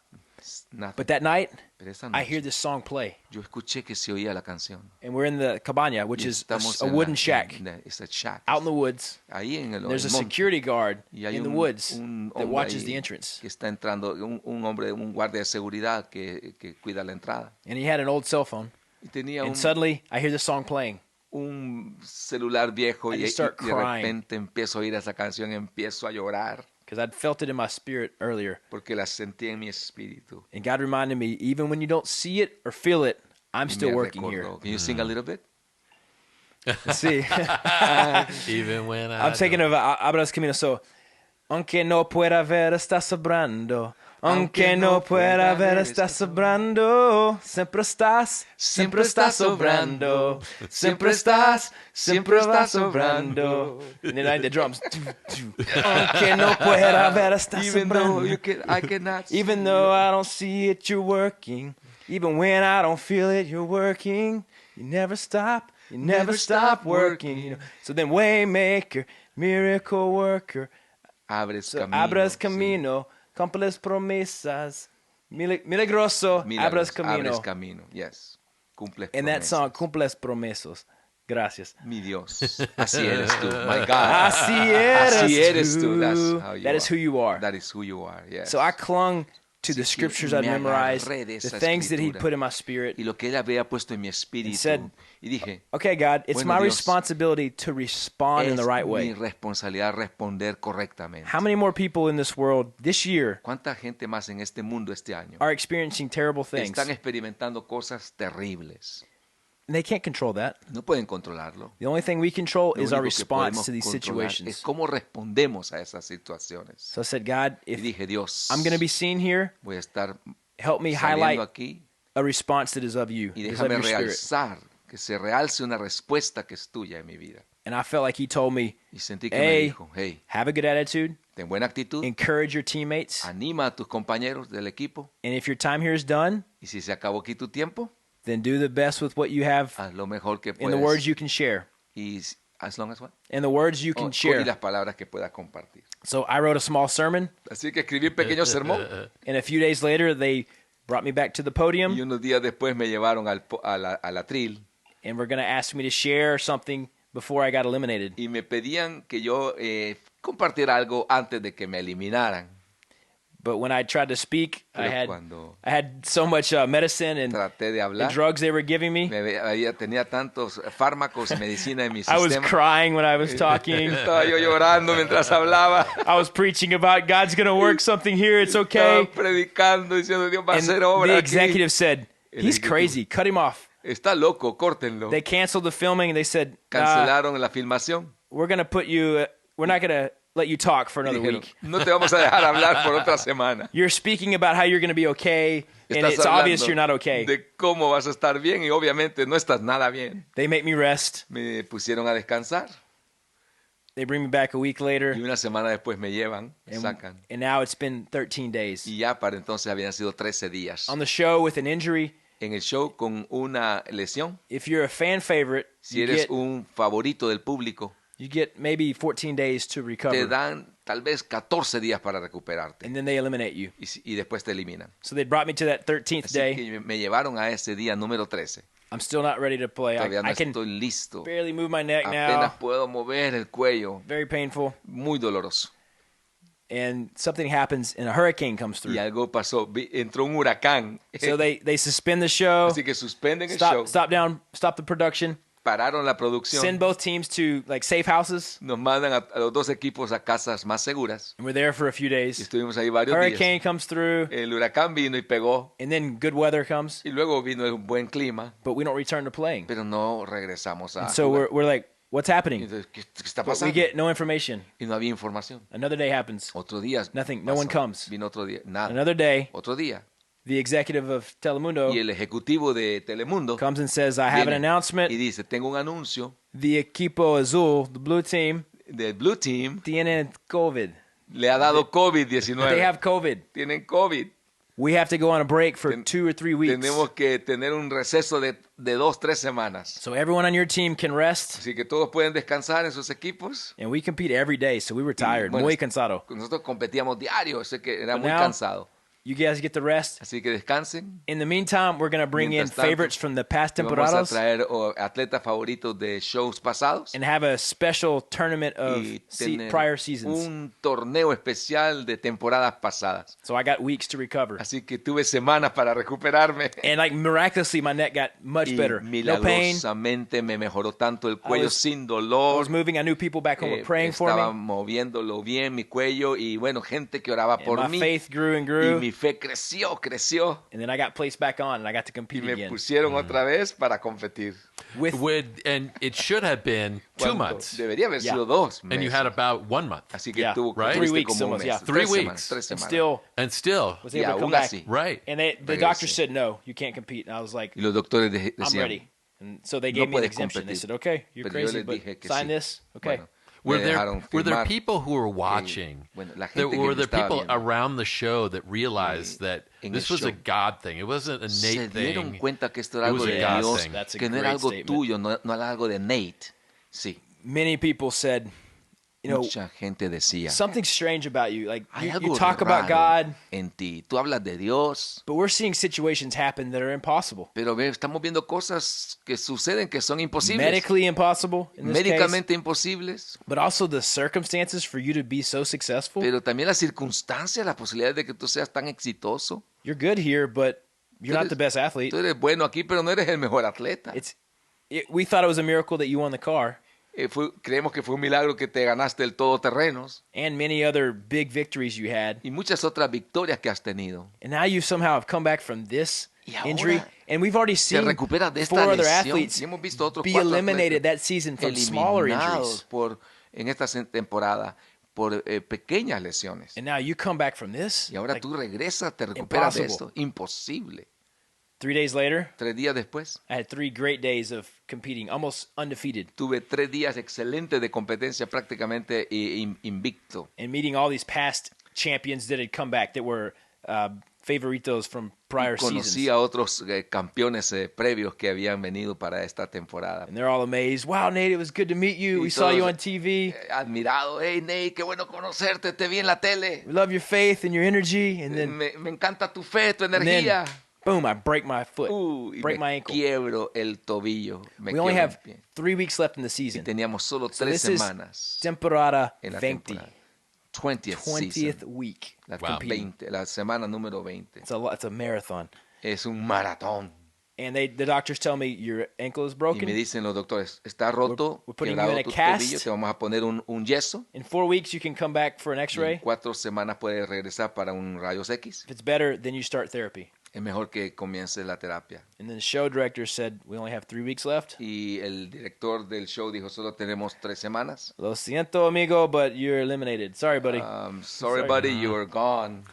Nada. But that night, Pero esa I noche hear this song play. yo escuché que se oía la canción. And we're in the cabana, which Y is estamos a en wooden shack it's a shack. out in the woods. Ahí en el There's a monte. security guard Y hay in the un- woods un that hombre watches ahí the entrance. que está entrando, un hombre, un guardia de seguridad que cuida la entrada. And he had an old cell phone. Y tenía And suddenly, I hear this song playing. un celular viejo I y, just start y de crying. repente empiezo a oír esa canción, empiezo a llorar Because I'd felt it in my spirit earlier. porque la sentí en mi espíritu. And God reminded me, even when you don't see it or feel it, I'm Y still me working recordó. here. Can you sing a little bit? See, Even when I'm thinking of Abras Camino. So, aunque no pueda ver, está sobrando. Aunque no pueda ver, está sobrando. Siempre estás sobrando. Siempre vas sobrando. And then I the drums. Aunque no pueda ver, está Even though sobrando. I cannot see Even though I don't see it, you're working. Even when I don't feel it, you're working. You never stop. You never stop working. You know? So then, Waymaker, miracle worker, abres so camino. abras sí. camino, cumples promesas, milagroso, abras camino. Abres camino, yes. Cumples And that promesas. song, cumples promesos. Gracias. Mi Dios, así eres tú, my God. Así eres tú. tú. That's how you That are. is who you are. That is who you are, yes. So I clung to the Sí, scriptures me I'd memorized, agarré de the esa things that He'd escritura. put in my spirit. Y lo que él había puesto en mi espíritu. said, Y dije, Okay, God, it's Bueno, my Dios, responsibility to respond in es the right mi way. responsabilidad responder correctamente. How many more people in this world this year ¿Cuánta gente más en este mundo este año are experiencing terrible things? están experimentando cosas terribles? And they can't control that. No pueden controlarlo. The only thing we control Lo is our único que response podemos to these controlar situations. es cómo respondemos a esas situaciones. So I said, God, Y if dije, Dios, I'm going to be seen here, voy a estar help me saliendo highlight aquí a response that is of you, y is of déjame your spirit. realzar, que se realce una respuesta que es tuya en mi vida. And I felt like He told me, Y sentí que Hey, me dijo, hey, have a good attitude, ten buena actitud, encourage your teammates, anima a tus compañeros del equipo and if your time here is done, y si se acabó aquí tu tiempo, then do the best with what you have haz lo mejor que in the words puedes. you can share. Y as long as what? In the words you can Y share. las palabras que puedas compartir. So I wrote a small sermon, Así que escribí un pequeño sermón and a few days later, they brought me back to the y podium, unos días después me llevaron al atril and were going to ask me to share something before I got eliminated. y me pedían que yo compartiera algo antes de que me eliminaran. But when I tried to speak, I Pero had so much medicine and traté de hablar, drugs they were giving me. tenía tantos fármacos y medicina en mi I was sistema. crying when I was talking. Estaba yo llorando mientras hablaba. I was preaching about God's going to work something here. It's okay. Estaba predicando, diciendo Dios va a And hacer obra the aquí. executive said, he's crazy. Cut him off. Está loco, córtenlo. They canceled the filming and they said, Cancelaron la filmación. we're going to put you, we're not going to let you talk for another Dijeron, week. no te vamos a dejar hablar por otra semana. You're speaking about how you're going to be okay, and Estás it's obvious hablando you're not okay. de cómo vas a estar bien y obviamente no estás nada bien. They make me rest. Me pusieron a descansar They bring me back a week later, y una semana después me llevan, me sacan. and now it's been 13 days. Y ya para entonces habían sido 13 días. On the show with an injury, En el show con una lesión, if you're a fan favorite, si eres un favorito del público, you get maybe 14 days to te recover, dan tal vez 14 días para recuperarte and then they eliminate you. y después te eliminan. So they brought me to that 13th Así day. que me llevaron a ese día número 13. I'm still not ready to play. Todavía no I can estoy listo. barely move my neck Apenas now. puedo mover el cuello. Very painful. Muy doloroso. And something happens, and a hurricane comes through. Y algo pasó. Entró un huracán. So they suspend the show, Así que suspenden el show. stop the production, Pararon la producción. send both teams to like safe houses, Nos mandan a los dos equipos a casas más seguras. and we're there for a few Y days. estuvimos ahí varios Hurricane días. comes through, El huracán vino y pegó. and then good weather comes, Y luego vino el buen clima. but we don't return to playing. Pero no regresamos a And so jugar. we're like, what's happening? Entonces, ¿qué está But we pasando? get no information. Y no había información. Another day happens. Otro día. Nothing. No pasó. one comes. Vino otro día. Nada. Another day, Otro día. the executive of Telemundo Y el ejecutivo de Telemundo comes and says, I have an viene announcement. y dice, tengo un anuncio The equipo azul, the blue team, del Blue Team. tienen COVID. Le ha dado COVID-19. They have COVID. Tienen COVID. We have to go on a break for 2 or 3 weeks. Tenemos que tener un receso de 2-3 semanas. So everyone on your team can rest, Así que todos pueden descansar en sus equipos. and we compete every day, so we were tired, Bueno, muy cansado. Nosotros competíamos diario, sé que era But muy now- cansado. You guys get the rest. Así que descansen. In the meantime, we're going to bring in Mientras tanto, favorites from the past Y vamos a temporadas traer atletas favoritos de shows pasados and have a special tournament of y tener prior seasons. un torneo especial de temporadas pasadas. So I got weeks to recover. Así que tuve semanas para recuperarme. And like miraculously, my neck got much Y better. No pain. milagrosamente me mejoró tanto el cuello was- sin I dolor. was moving. I knew people back home were praying for Estaba me. moviéndolo bien mi cuello y bueno, gente que oraba And por my mí. faith grew and Y grew. mi fe creció. And then I got placed back on, and I got to Y compete me again. pusieron otra vez para competir. And it should have been 2 ¿Cuánto? months. Debería haber Yeah. sido 2 meses. And you had about 1 month. Así que Yeah. tuvo Right? tuviste 3 weeks como un almost, mes. yeah. 3 Tres weeks. semanas, 3 And semanas. still And still, was Y able to aún come back. así. right. And the Regresé. doctor said, no, you can't compete. And I was like, Y los doctores I'm decían, ready. And so they "No gave me an puedes exemption. They competir." said, okay, you're Pero yo crazy, les but dije que sign sí. this. Okay. Bueno, Were me there, dejaron were there firmar. people who were watching? bueno, la There, gente que were me there estaba people viendo. around the show that realized that en this el was a show. God thing? It wasn't a Se Nate dieron thing. cuenta que esto era It algo was a de God Dios, thing. That's a que no era great algo statement. tuyo, no era algo de Nate. Sí, Many people said, you know, mucha gente decía, something's strange about you. Like hay you algo talk about raro God, en ti. Tú hablas de Dios, but we're seeing situations happen that are impossible. pero estamos viendo cosas que suceden que son imposibles. Medically impossible in this case, Médicamente imposibles, but also the circumstances for you to be so successful. pero también las circunstancias, la posibilidad de que tú seas tan exitoso. You're good here, but you're not the best athlete. Tú eres bueno aquí, pero no eres el mejor atleta. We thought it was a miracle that you won the car Creemos que fue un milagro que te ganaste el todoterrenos and many other big victories you had. y muchas otras victorias que has tenido. And now you somehow have come back from this Y ahora injury. And we've already Te seen recuperas de esta 4 other lesión. athletes Y hemos visto otros be 4 eliminated atletas that season from smaller eliminados injuries. en esta temporada por pequeñas lesiones. And now you come back from this. Y ahora Like, tú regresas, te recuperas de impossible. esto. Imposible. 3 days later, 3 días después, I had 3 great days of competing, almost undefeated, tuve 3 días excelentes de competencia, prácticamente invicto. and meeting all these past champions that had come back that were favoritos from prior Conocí seasons. a otros campeones previos que habían venido para esta temporada. And they're all amazed. Wow, Nate, it was good to meet you. Y We saw you todos, on TV. Admirado, hey Nate, qué bueno conocerte, te vi en la tele. We love your faith and your energy. And then, Me encanta tu fe, tu and then energía. boom, I break my foot, Y break my me ankle. quiebro el tobillo. Me We only quiebro el have pie. 3 weeks left in the Y season. teníamos solo So 3 this is semanas temporada en la 20. temporada. 20th 20th season. week. La, Wow. 20, la semana número 20. It's a marathon. Es un maratón. And the doctors tell me your ankle is Y me broken. dicen los doctores, está roto, We're putting quebrado you in a tu cast. tobillo, te vamos a poner un yeso. In 4 weeks, you can come back for an Y en x-ray. 4 semanas puedes regresar para un rayos X. If it's better, then you start therapy. Es mejor que comiences la terapia. And then the show director said, we only have 3 weeks left. Y el director del show dijo, solo tenemos 3 semanas. Lo siento, amigo, but you're eliminated. Sorry, buddy. Sorry, Sorry. buddy, you're gone.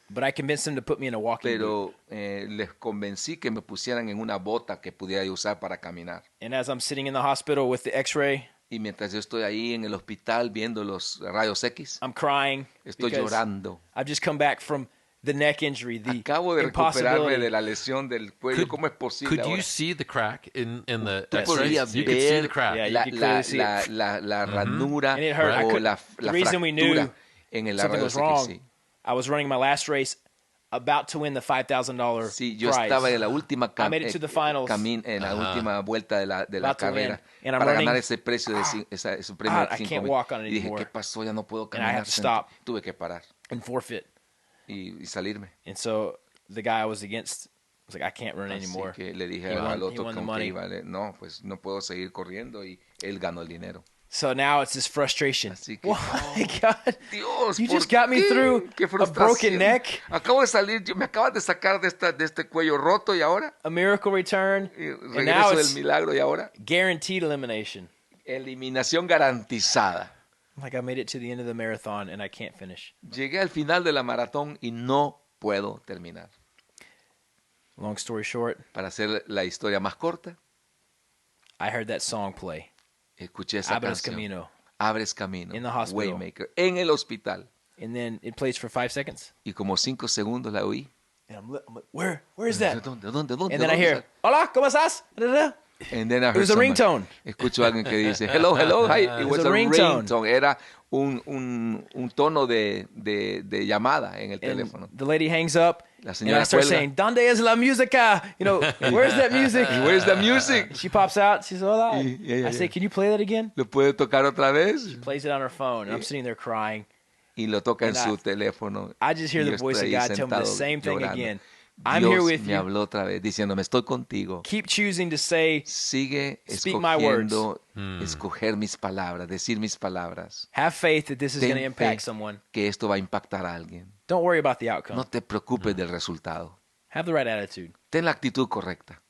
But I convinced him to put me in a walking boot. Pero les convencí que me pusieran en una bota que pudiera usar para caminar. And as I'm sitting in the hospital with the x-ray, Y mientras yo estoy ahí en el hospital viendo los rayos X, I'm crying. estoy because llorando. I've just come back from the neck injury, the Acabo de recuperarme impossibility. de la lesión del cuello. ¿Cómo es posible Could ahora? you see the crack in the Tú X-rays? podrías You could see the ver crack. Yeah, you la, could la, clearly see la, it. la ranura And it hurt. I o couldn't- la the reason we fractura knew en el something radio was wrong, sí. I was running my last race, about to win the $5,000 Sí, yo prize. estaba en la última I made it to the finals. en la última vuelta de la About to carrera win. And I'm para running. ganar ese precio de ese premio de I 5,000. can't walk on it Y dije, anymore. ¿qué pasó? Ya no puedo And I caminar. have to stop. Tuve que parar and forfeit. y salirme. And so the guy I was against was like, I can't run Así anymore. que le dije He won- al he otro won the con que money. iba, no, pues no puedo seguir corriendo y él ganó el dinero. So now it's this frustration. Así que, Oh my God. Dios, You ¿por just got me qué? through Qué a frustración. broken neck, Acabo de salir, me acabas de sacar de este cuello roto y ahora a miracle return, y and now regreso del it's milagro y ahora guaranteed elimination. eliminación garantizada. Like I made it to the end of the marathon and I can't finish. Llegué al final de la maratón y no puedo terminar. Long story short, Para hacer la historia más corta, I heard that song play. escuché esa Abres canción. Camino. Abres camino. In the hospital. Waymaker. En el hospital. And then it plays for 5 seconds. Y como 5 segundos la oí. And I'm like, where is that? ¿Dónde? And then I hear, hola, ¿cómo estás? Da-da-da. And then I heard It was a somebody- ringtone. Escucho a alguien que dice, hello, hi. It was a ringtone. Era un tono de llamada en el And teléfono. the lady hangs up. La And señora I start cuelga. saying, ¿Dónde es la música? You know, where's that music? Where's the music? She pops out. She says, hola. Yeah. I say, can you play that again? ¿Lo puede tocar otra vez? Plays it on her phone. And I'm sitting there crying. Y lo toca en And su teléfono. I just hear Y the yo voice of estoy ahí God tell me the sentado same thing llorando. again. I'm here Dios with me you. habló otra vez diciéndome, estoy contigo. Keep choosing to say, Sigue Speak my words. escogiendo, escoger mis palabras, decir mis palabras. have faith that this is going to Ten impact fe someone. que esto va a impactar a alguien. Don't worry about the outcome. No te preocupes del resultado. Have the right attitude Ten la actitud correcta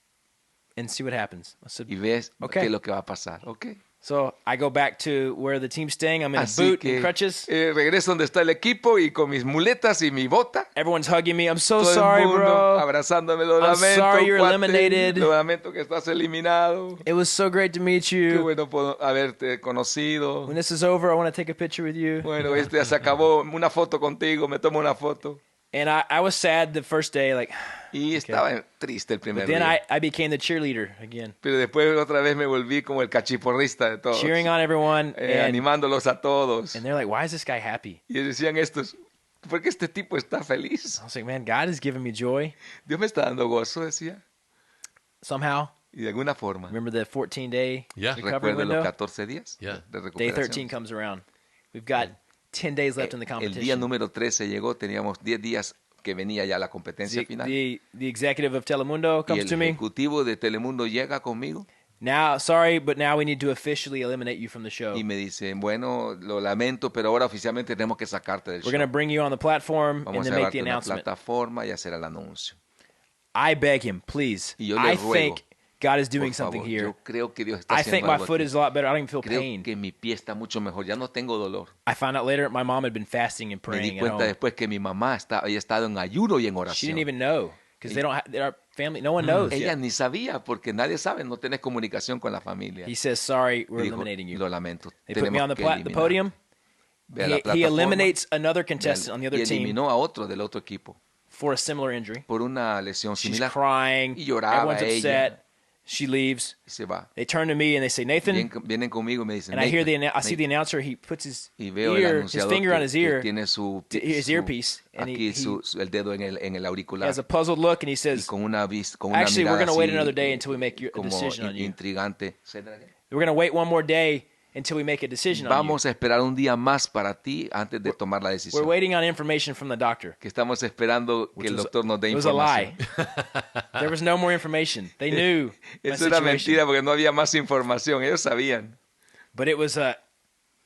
and see what happens. I said, y ves Okay. qué es lo que va a pasar. ¿Ok? so I go back to where the team's staying. I'm in a Así boot que and crutches. regreso donde está el equipo y con mis muletas y mi bota. Everyone's hugging me. I'm so Todo sorry, el mundo bro. abrazándome. Lo I'm lamento, sorry you're cuate. eliminated. Lo lamento que estás eliminado. It was so great to meet Qué you. bueno haberte conocido. When this is over, I want to take a picture with you. Bueno, ya se acabó. Una foto contigo, me tomo una foto. And I was sad the first day, like, Y estaba triste el primer but then día. I became the cheerleader again, Pero después otra vez me volví como el cachiporrista de todos. cheering on everyone. And Animándolos a todos. they're like, why is this guy happy? Y decían estos, ¿por qué este tipo está feliz? I was like, man, God is giving me joy Dios me está dando gozo, decía. somehow. Y de alguna forma. Remember the 14-day Yeah. recovery Recuerdo los window? 14 días Yeah. de Day recuperación. 13 comes around. We've got 10 days left in the El día competition. número 13 llegó, teníamos 10 días que venía ya la competencia The, final. the executive of Telemundo Y comes el to me. ejecutivo de Telemundo llega conmigo Now, sorry, but now we need to officially eliminate you from the show. y me dice, bueno, lo lamento, pero ahora oficialmente tenemos que sacarte del We're going to show. bring you on the platform and Vamos a then make the llevarte a una announcement. plataforma y hacer el anuncio. I beg him, please. Y yo le I ruego, think God is Por doing something favor, here. yo creo que Dios está I haciendo think my algo foot aquí. is a lot better. I don't even feel Creo pain. que mi pie está mucho mejor, ya no tengo dolor. I found out later my mom had been fasting and Me di praying at cuenta home. después que mi mamá había estado en ayuno y en She oración. didn't even know because they don't have our family. No one knows Ella yet. ni sabía porque nadie sabe, no tenés comunicación con la familia. He says, sorry, Y we're dijo, eliminating you. lo lamento, They put me tenemos on the, que the eliminar. podium. Ve a la He plataforma, eliminates another ve contestant on the y other team eliminó a otro del otro equipo for a similar injury. por una lesión She's similar crying. Y lloraba Everyone's ella. upset. She leaves. y se va. They turn to me and they say, Nathan. Vienen conmigo y me dicen, And I hear "Nathan, I see the announcer. He puts his y veo el ear, his anunciador finger on que, his que ear, tiene his earpiece, and aquí he el dedo en el has auricular a puzzled look, and he y says, con una actually, we're mirada going to wait así, another day until we make a como decision on you. intrigante. We're going to wait one more day, until we make a decision on you. Vamos a esperar un día más para ti antes de tomar la We're decisión. waiting on information from the doctor. Que estamos esperando que el doctor nos dé It was a información. lie. There was no more information. They knew my Eso era situation. mentira porque no había más información. Ellos sabían, But it was a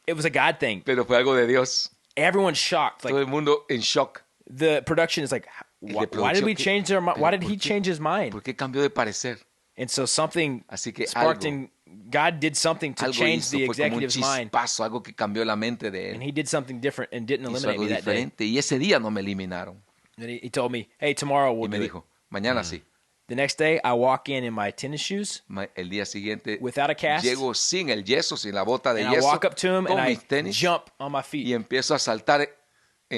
God thing. pero fue algo de Dios. Everyone's shocked. Todo Like el mundo en shock. the production is like, El de why did producción, we change our mind? pero Why did ¿por he qué? change his mind? ¿Por qué cambió de parecer? And so something Así que sparked algo, in God did something to algo change hizo, the fue como un executive's mind, chispazo, algo que cambió la mente de and él. he did something different and didn't Hizo eliminate algo me that day. diferente y ese día no me eliminaron. And he told me, "Hey, tomorrow Y we'll me do it." dijo, mañana sí. The next day, I walk in my tennis shoes El día siguiente without a cast, llego sin el yeso, sin la bota de and I yeso, walk up to him con and I mis tenis jump on my y feet. empiezo a saltar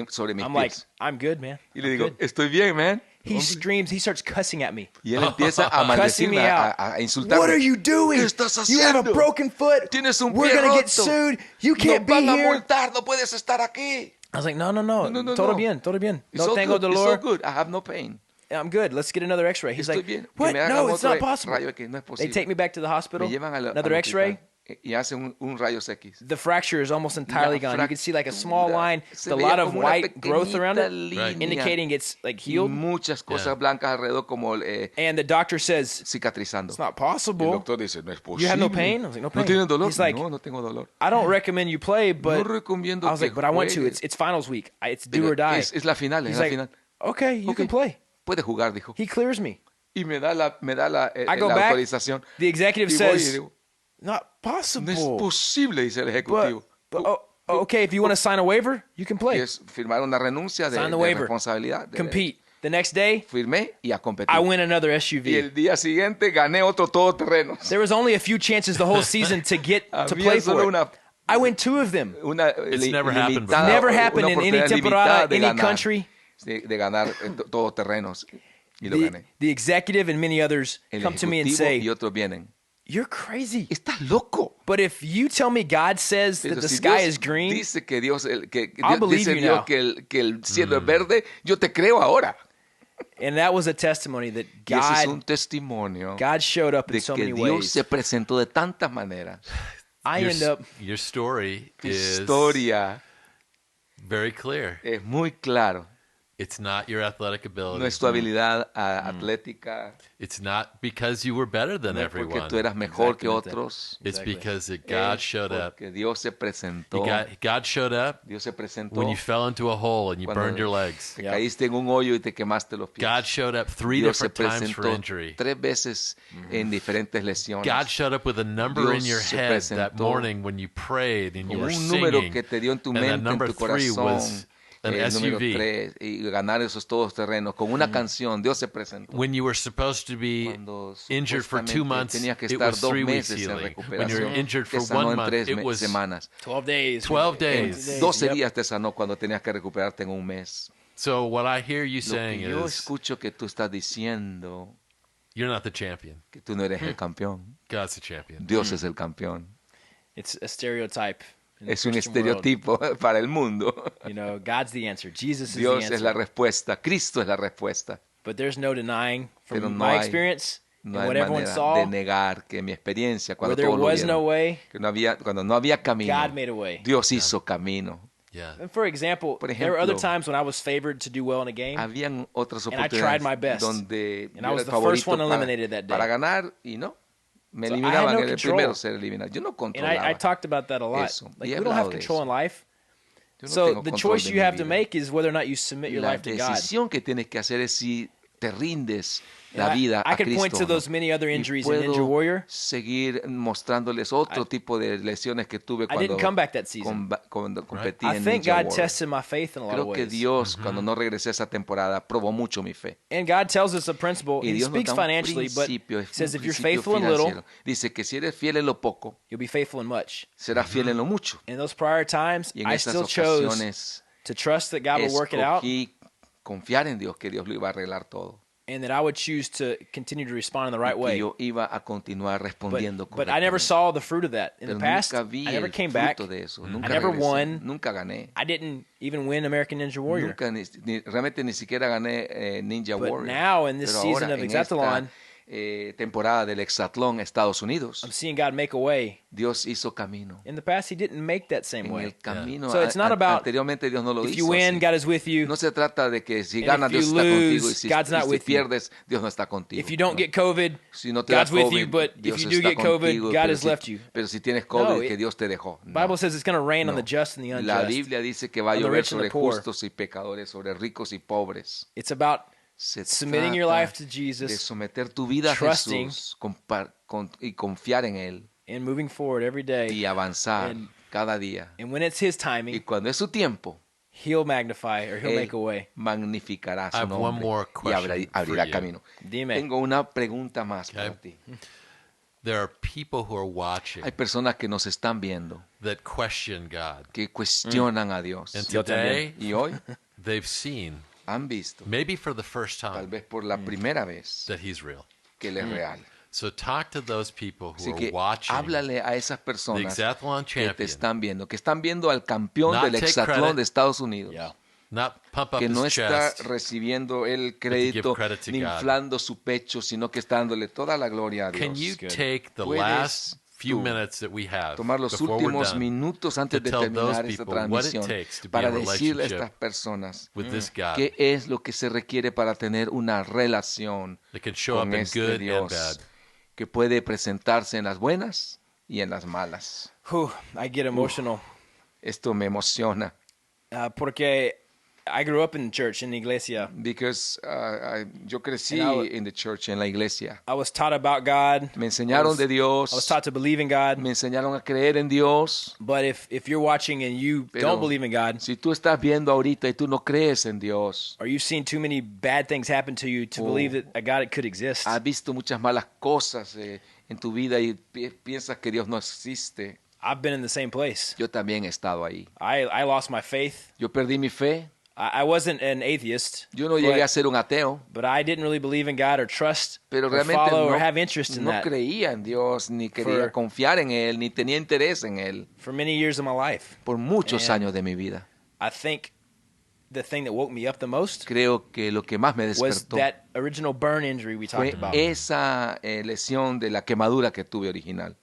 sobre mis I'm like, pies. "I'm good, man. Y le I'm digo, good." estoy bien, man. He screams. He starts cussing at me. Y él empieza a Cussing maldecirme, me out. a insultarme. What are you doing? ¿Qué estás You have a haciendo? broken foot. Tienes un We're pie gonna get roto. sued. You can't Nos be van a here. multar, no puedes estar aquí. I was like, no. No. Todo bien, todo bien. It's No all tengo good. It's dolor. all good. I have no pain. I'm good. Let's get another X-ray. He's Estoy like, bien. Que what? me hagan No, it's otro not possible. rayo X. No es They posible. take me back to the hospital. Me llevan Another al X-ray. hospital y hacen un rayos X. The fracture is almost entirely La gone. You can see like a small fractura. line, Se with a veía lot of como una white growth around it, pequeñita línea. indicating it's like Y healed. muchas cosas Yeah. blancas alrededor como And the doctor says, cicatrizando. it's not Y el possible. doctor dice, no es posible. You have no pain? I was like, no pain. ¿No tienes dolor? He's like, no tengo dolor. I don't recommend you play, but No recomiendo I was que like, but I want to. juegues. It's finals week. It's do Pero or die. Es la final, He's es la like, final. okay, you Ok. can play. Puede jugar, dijo. He clears me. Y me da la I go la back. autorización. The executive Y voy y says, digo, not no possible. es posible, dice el ejecutivo. But okay, if you want to sign a waiver, you can Y play. es firmar una renuncia de Sign the waiver. responsabilidad. Compete. The next day, Firmé y a competir. I win another Y SUV. el día siguiente gané otro todoterreno. There was only a few chances the whole season to get to Había play solo for it. I win 2 of them. una never happened limitada- Never una happened in any oportunidad temporada, limitada de any ganar, country. de ganar todoterrenos. Y lo gané. The executive and many others El come to me and ejecutivo y say, otros vienen. you're crazy. Estás loco. But if you tell me God says that Pero the si sky Dios is green, dice que Dios, I'll believe dice you Dios now. que el cielo es verde, yo te creo ahora. and that was a testimony that Y ese es un God, testimonio God showed up in de so que many Dios ways. se presentó de tantas maneras. I end up Your story Tu is historia very clear. es muy claro. It's not your athletic No ability. es tu habilidad atlética, It's not because you were better than no es porque everyone. tú eras mejor que Exactamente. otros. It's Exactly. because that God Es showed up. porque Dios se presentó. God showed up Dios se presentó when you fell into a hole and you cuando burned your legs. te Yeah. caíste en un hoyo y te quemaste los pies. God showed up 3 Dios se different times for presentó injury. 3 veces en diferentes lesiones. God showed up with a number Dios in your se head that presentó morning when you prayed and you Como were un número singing. que te dio en tu And that mente, en number tu 3 corazón. was an El número SUV. 3 y ganar esos todos terrenos con una canción. Dios se presentó. When you were supposed to be Cuando injured for 2 supuestamente months, tenías que it estar was 2 3 weeks meses en healing. When you were recuperación, injured te for sanó 1 en month, 3 it was semanas. 12 days. 12 En days. 12 Yep. días te sanó cuando tenías que recuperarte en un mes. So what I hear you Lo saying que yo is escucho que tú estás diciendo you're not the champion. que tú no eres el campeón. God's the champion. Dios es el campeón. It's a stereotype. in the Es un Christian world. estereotipo para el mundo. You know, God's the answer. Jesus is the Dios answer. es la respuesta. Cristo es la respuesta. But there's no denying Pero from no my hay- experience No and hay what everyone manera saw, de negar que mi experiencia, where cuando there todos lo was no vieron, way, que cuando no había camino, God made a way. Dios hizo camino. Yeah. And for example, Por there were other ejemplo, times when I was favored to do well in a game. Habían otras And I tried my oportunidades best. donde And yo I was era the el first one favorito eliminated that day. para ganar y no. Me So I had eliminaban, no era el control. primero ser eliminado. Yo no And controlaba. I talked about that a lot. Eso. Like, Y he we don't have hablado de control eso. in life. Yo no So tengo the control choice de you mi have to vida. make is whether or not you submit your La life to God. decisión que tienes que hacer es si te rindes la And vida I a could Cristo. point to o no. those many other Y injuries in puedo Ninja Warrior. seguir mostrándoles otro tipo de lesiones que tuve I cuando didn't come back that season. cuando competí I en think Ninja God Warrior. tested my faith in a lot of Creo que ways. Dios, cuando no regresé esa temporada, probó mucho mi fe. And God tells us a principle. Y He Dios nos speaks da un financially, but principio, He says un if you're principio faithful in little, financiero. Dice que si eres fiel en lo poco, you'll be faithful in much. serás fiel en lo mucho. In those prior times, Y en I esas still chose ocasiones to trust that God would work it out escogí confiar en Dios, que Dios lo iba a arreglar todo. and that I would choose to continue to respond in the right Y que way. yo iba a continuar respondiendo But I never correctamente. saw the fruit of that. In Pero the past, nunca vi I never el came back. fruto de eso. Nunca I never regresé. won. Nunca gané. I didn't even win American Ninja Warrior. Nunca, realmente ni siquiera gané Ninja But Warrior. now in this Pero season ahora, of en Exatlon, temporada del Exatlon Estados Unidos. I'm seeing God make a way. Dios hizo camino. In the past, He didn't make that same En way. el camino, So it's not about anteriormente Dios no lo if hizo you win, así. God is with you. No se trata de que si And ganas if Dios you está lose, contigo y si, God's not with you. pierdes Dios no está contigo. If you don't No. get COVID, Si no te da God's with COVID, you. But if Dios you do está get COVID, contigo, God pero has si, left you. pero si tienes COVID, No, que Dios te dejó. The No. Bible says it's going to rain on No. the just and the La unjust. Biblia dice que va a on the llover rich and sobre the poor. justos y pecadores, sobre ricos y pobres. It's about Se submitting your trata life to de Jesus someter tu vida a trusting, Jesús y confiar en Él and moving forward every day. y avanzar And- cada día. And when it's His Y timing, cuando es su tiempo, He'll magnify or He'll Él make a way. magnificará I su have one nombre more y question abrirá for you. camino. Dime. Tengo una pregunta más Okay. para ti. There are people who are watching Hay personas que nos están viendo, that question God. que cuestionan a Dios. And Yo today, Y hoy they've seen, han visto, maybe for the first tal time, vez por la primera vez, that He's real. que Él es real. So talk to those people who Así are que watching háblale a esas the personas Exatlon que te champion, están viendo al campeón Not del take Exatlón credit. de Estados Unidos. Yeah. not pump up Que no his está chest, recibiendo el give crédito credit to ni God. inflando su pecho, sino que está dándole toda la gloria a Can Dios. you take the Puedes last few tú minutes that we have Tomar los before we're últimos done minutos antes to de tell those terminar esta people what it transmisión takes to be para in a decirle a estas relationship personas with this God qué es lo que se requiere para tener una relación that can show up con in este good and Dios bad? que puede presentarse en las buenas y en las malas. Whew, I get emotional. Esto me emociona. Porque I grew up in church, in the iglesia. Because yo crecí And en the church, en la iglesia. I was taught about God. Me enseñaron de I was Dios, taught to believe in God. me enseñaron a creer en Dios. But if you're watching and you Pero don't believe in God, si tú estás viendo ahorita y tú no crees en Dios, or you've seen too many bad things happen to you to Oh. believe that a God could exist, has visto muchas malas cosas en tu vida y piensas que Dios no existe. I've been in the same place. Yo también he estado ahí. I lost my faith. Yo perdí mi fe. I wasn't an atheist. Yo no llegué a ser un ateo, But I didn't really believe in God or trust pero or realmente follow or have interest in no that creía en Dios, ni quería For- confiar en Él, ni tenía interés en Él for many years of my life. por muchos And- años de mi vida. I think the thing that woke me up the most Creo que lo que más me was despertó that original burn injury we fue talked about. esa lesión de la quemadura que tuve original.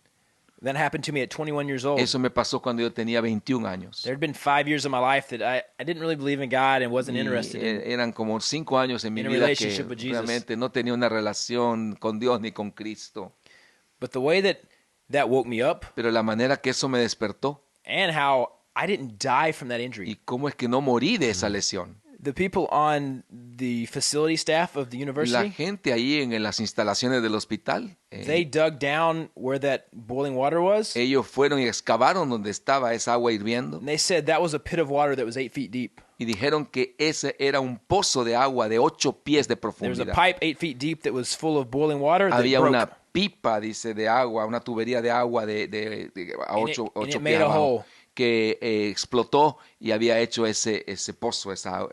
That happened to me at 21 years old. Eso me pasó cuando yo tenía 21 años. There had been 5 years of my life that I didn't really believe in God and wasn't Y, interested in. eran como 5 años en mi in a vida que relationship with Jesus. realmente no tenía una relación con Dios ni con Cristo. But the way that woke me up Pero la manera que eso me despertó and how I didn't die from that injury. y cómo es que no morí de esa lesión. The people on the facility staff of the La university, gente ahí en las instalaciones del hospital, they dug down where that boiling water was. ellos fueron y excavaron donde estaba esa agua hirviendo And they said that was a pit of water that was 8 feet deep. y dijeron que ese era un pozo de agua de 8 pies de There was a profundidad. pipe 8 feet deep that was full of boiling water that Había broke. una pipa, dice, de agua, una tubería de agua a And 8 it pies made a abajo, hole. que explotó y había hecho ese pozo,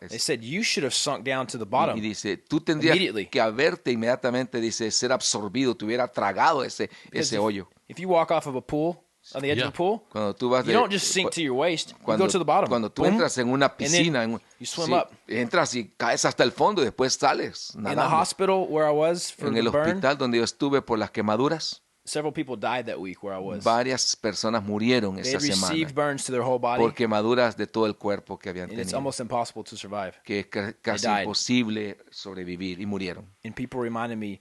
They said you should have sunk down to the y bottom. dice, tú tendrías Immediately. que haberte inmediatamente, dice, ser absorbido, te hubiera tragado ese Because hoyo. if you walk off of a pool, on the edge Yeah. of the pool, Cuando tú vas you don't just sink to your waist. You cuando, go to the bottom. cuando tú Boom. entras en una then piscina, you swim up. entras y caes hasta el fondo y después sales In the nadando. hospital where I was for En the el burn, hospital donde yo estuve por las quemaduras, several people died that week where I was. varias personas murieron They esa had semana received burns to their whole body, por quemaduras de todo el cuerpo que habían and it's tenido, almost impossible to survive. que es casi died. imposible sobrevivir y murieron. And people reminded me,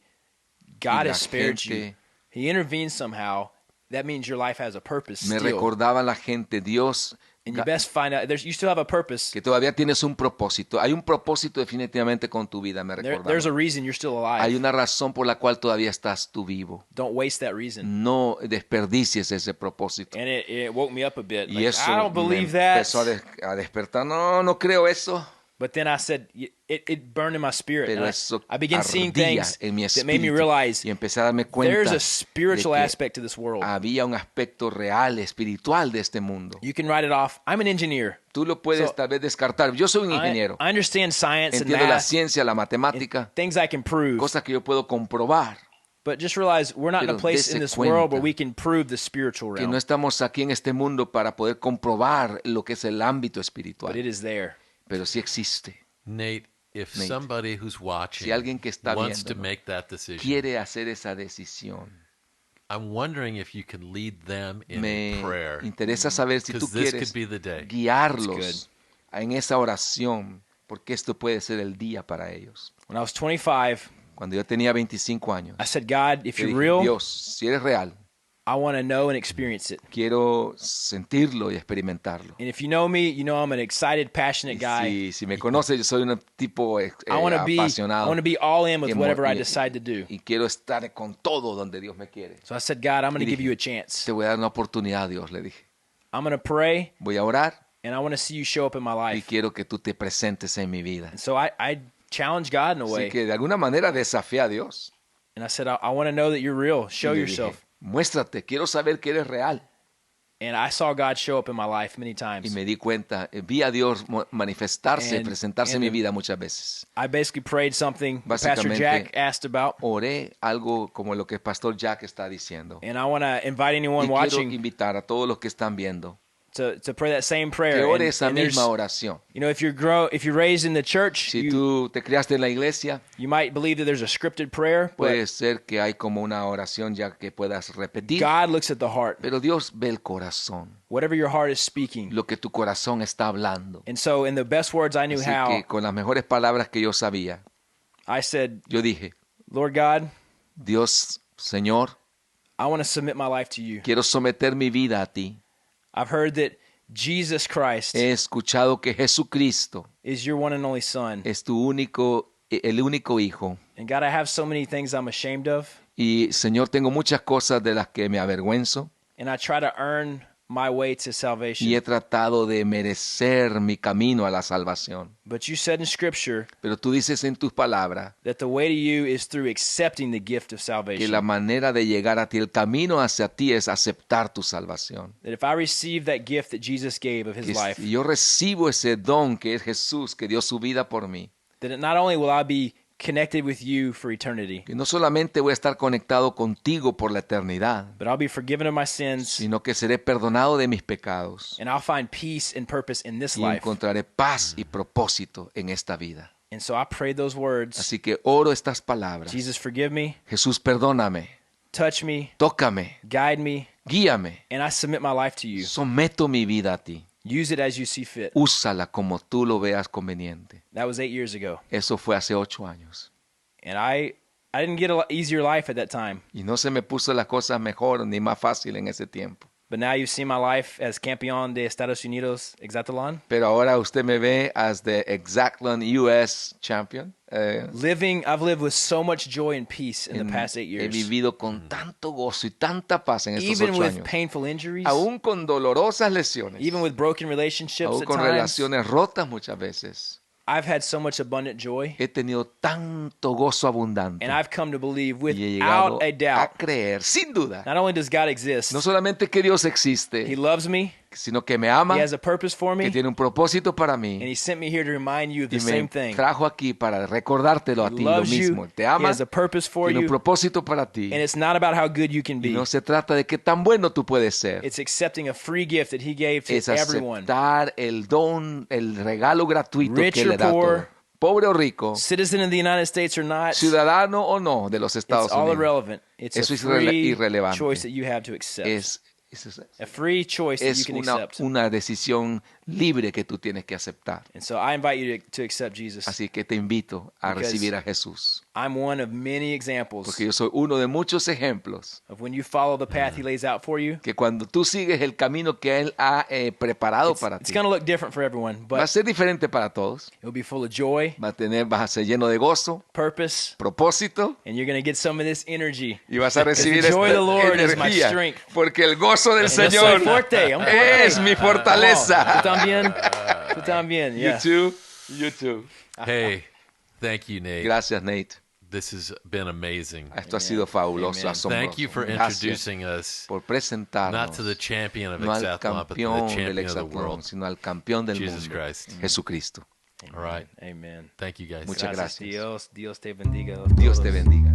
God la has spared you. gente- He intervened somehow. That means your life has a purpose Me still. recordaba la gente, Dios, And you best find out, you still have a purpose. que todavía tienes un propósito. Hay un propósito definitivamente con tu vida, me There's a recordaba. reason you're still alive. Hay una razón por la cual todavía estás tú vivo. Don't waste that reason. No desperdicies ese propósito. And it woke me up a bit. Y Like, eso I don't me believe that. empezó a despertar. No creo eso. But then I said, it burned in my spirit. Pero And eso I began seeing ardía things en mi that made me espíritu. realize Y empecé a darme cuenta there's a spiritual de que aspect to this world. había un aspecto real, espiritual de este mundo. You can write it off. I'm an engineer. Tú lo puedes So, tal vez descartar. Yo soy un ingeniero. I understand science and Entiendo la math, ciencia, la matemática, things I can prove. cosas que yo puedo comprobar. But just realize we're not in a Pero place dese in this cuenta world where we can prove the spiritual Que realm. no estamos aquí en este mundo para poder comprobar lo que es el ámbito But espiritual. it is there. Pero sí existe. Nate, if Nate, somebody who's watching si alguien que está wants to viéndonos make that decision, quiere hacer esa decisión, I'm wondering if you can lead them in a me prayer, interesa saber si tú because this quieres could be the day. guiarlos en esa oración, porque esto puede ser el día para ellos. When I was 25, Cuando yo tenía 25 años, I said, God, if yo you're dije, real, Dios, si eres real, I want to know and experience it. quiero sentirlo y experimentarlo. And if you know me, you know I'm an excited, passionate guy. Si me conoces, yo soy un tipo I want to apasionado be all in with que whatever I y- decide to do. y quiero estar con todo donde Dios me quiere. So I said, God, I'm going to Y give dije, you a chance. Te voy a dar una oportunidad, Dios, le dije. I'm going to pray, Voy a orar and I want to see you show up in my y life. quiero que tú te presentes en mi vida. And so I challenged God in a Así way. que de alguna manera desafié a Dios. And I said, I want to know that you're real. Show Y le yourself. dije, muéstrate, quiero saber que eres real. And I saw God show up in my life many Y times. me di cuenta, vi a Dios manifestarse, And- presentarse en and- mi vida muchas veces. I basically prayed something that Pastor Básicamente- Jack asked about. Oré algo como lo que el pastor Jack está diciendo. And I want to invite anyone Y quiero watching invitar a todos los que están viendo to pray that same que prayer. ore And- esa and there's- misma oración. You know, if you're raised in the church, Si you tú te criaste en la iglesia, might believe that there's a scripted prayer, puede but ser que hay como una oración ya que puedas repetir. God looks at the heart. Pero Dios ve el corazón, Whatever your heart is speaking. lo que tu corazón está hablando. And so in the best words I knew Así how, que con las mejores palabras que yo sabía, I said, yo dije, Lord God, Dios, Señor, I want to submit my life to you. quiero someter mi vida a ti. I've heard that Jesus Christ He escuchado que Jesucristo is your one and only Son. es el único hijo. And God, I have so many things I'm ashamed of, Y Señor, tengo muchas cosas de las que me avergüenzo and I try to earn my way to salvation. y he tratado de merecer mi camino a la salvación. But you said in Scripture Pero tú dices en tus palabras that the way to you is through accepting the gift of que salvation. la manera de llegar a ti, el camino hacia ti es aceptar tu salvación. That if I receive that gift that Jesus gave of his Que life, si yo recibo ese don que es Jesús, que dio su vida por mí, that not only will I be connected with you for eternity, que no solamente voy a estar conectado contigo por la eternidad, but I'll be forgiven of my sins, sino que seré perdonado de mis pecados and I'll find peace and purpose in this y life. encontraré paz y propósito en esta vida. And so I prayed those words. Así que oro estas palabras. Jesus, forgive me, Jesús, perdóname, touch me, tócame, guide me, guíame, and I submit my life to you. someto mi vida a ti. Use it as you see fit. Úsala como tú lo veas conveniente. That was 8 years ago. Eso fue hace 8 años. And I didn't get a easier life at that time. Y no se me puso las cosas mejor ni más fácil en ese tiempo. But now you've seen my life as Campeon de Estados Unidos Exatlon. Pero ahora usted me ve as the Exatlon US champion. I've lived with so much joy and peace in the past 8 He years. vivido con tanto gozo y tanta paz en estos Even 8 with años. painful injuries, Aún con dolorosas lesiones. even with broken relationships Aún at con times, relaciones rotas muchas veces. I've had so much abundant joy. He tenido tanto gozo abundante. And I've come to believe Y he llegado without a a doubt, creer, sin duda, not only does God exist, no solamente que Dios He existe, loves me, sino que me ama, He has a purpose for me, que tiene un propósito para and mí He sent me here to remind you of the y me same thing. trajo aquí para recordártelo a He ti lo loves you, mismo. Te He ama, has a purpose for tiene un you, propósito para ti. and it's not about how good you can Y be. no se trata de qué tan bueno tú puedes ser. It's accepting a free gift that He gave to Es everyone. aceptar el don, el regalo gratuito Rich que or le da a poor, todo. Pobre o rico, Citizen of the United States or not, ciudadano o no de los it's Estados all Unidos. irrelevant. It's Eso a es free irrelevante. choice that you have to accept. Es A free choice that you es can una, accept. una decisión libre que tú tienes que aceptar. And so I invite you to accept Jesus. Así que te invito a Because recibir a Jesús. I'm one of many examples Porque yo soy uno de muchos ejemplos of when you follow the path He lays out for you. que cuando tú sigues el camino que Él ha preparado para It's ti, going to look different for everyone, va a but ser diferente para todos. it'll be full of joy, Vas a ser lleno de gozo, purpose, propósito, and you're going to get some of this energy. y vas a recibir the joy esta of the Lord is my energía. strength. Porque el gozo del Yo soy Señor fuerte, I'm fuerte. es mi Come on. fortaleza. Tú también. Tú también. You Yeah. too. You too. Hey, thank you, Nate. Gracias, Nate. This has been amazing. Esto ha sido fabuloso, Amen. asombroso. Thank you for Gracias introducing us por presentarnos not to the champion of no al Exatlon, but to the campeón del champion of the Exatlón, world, sino al campeón del Jesus mundo, Christ. Jesucristo. All right. Amen. Thank you guys. Muchas gracias. Dios. Dios te bendiga. Dios te bendiga.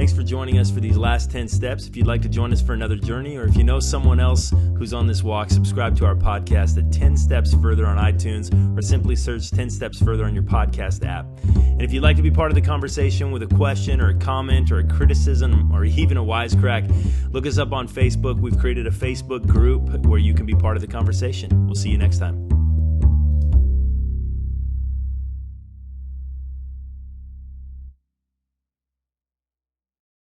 Thanks for joining us for these last 10 steps. If you'd like to join us for another journey, or if you know someone else who's on this walk, subscribe to our podcast at 10 Steps Further on iTunes, or simply search 10 Steps Further on your podcast app. And if you'd like to be part of the conversation with a question or a comment or a criticism or even a wisecrack, look us up on Facebook. We've created a Facebook group where you can be part of the conversation. We'll see you next time.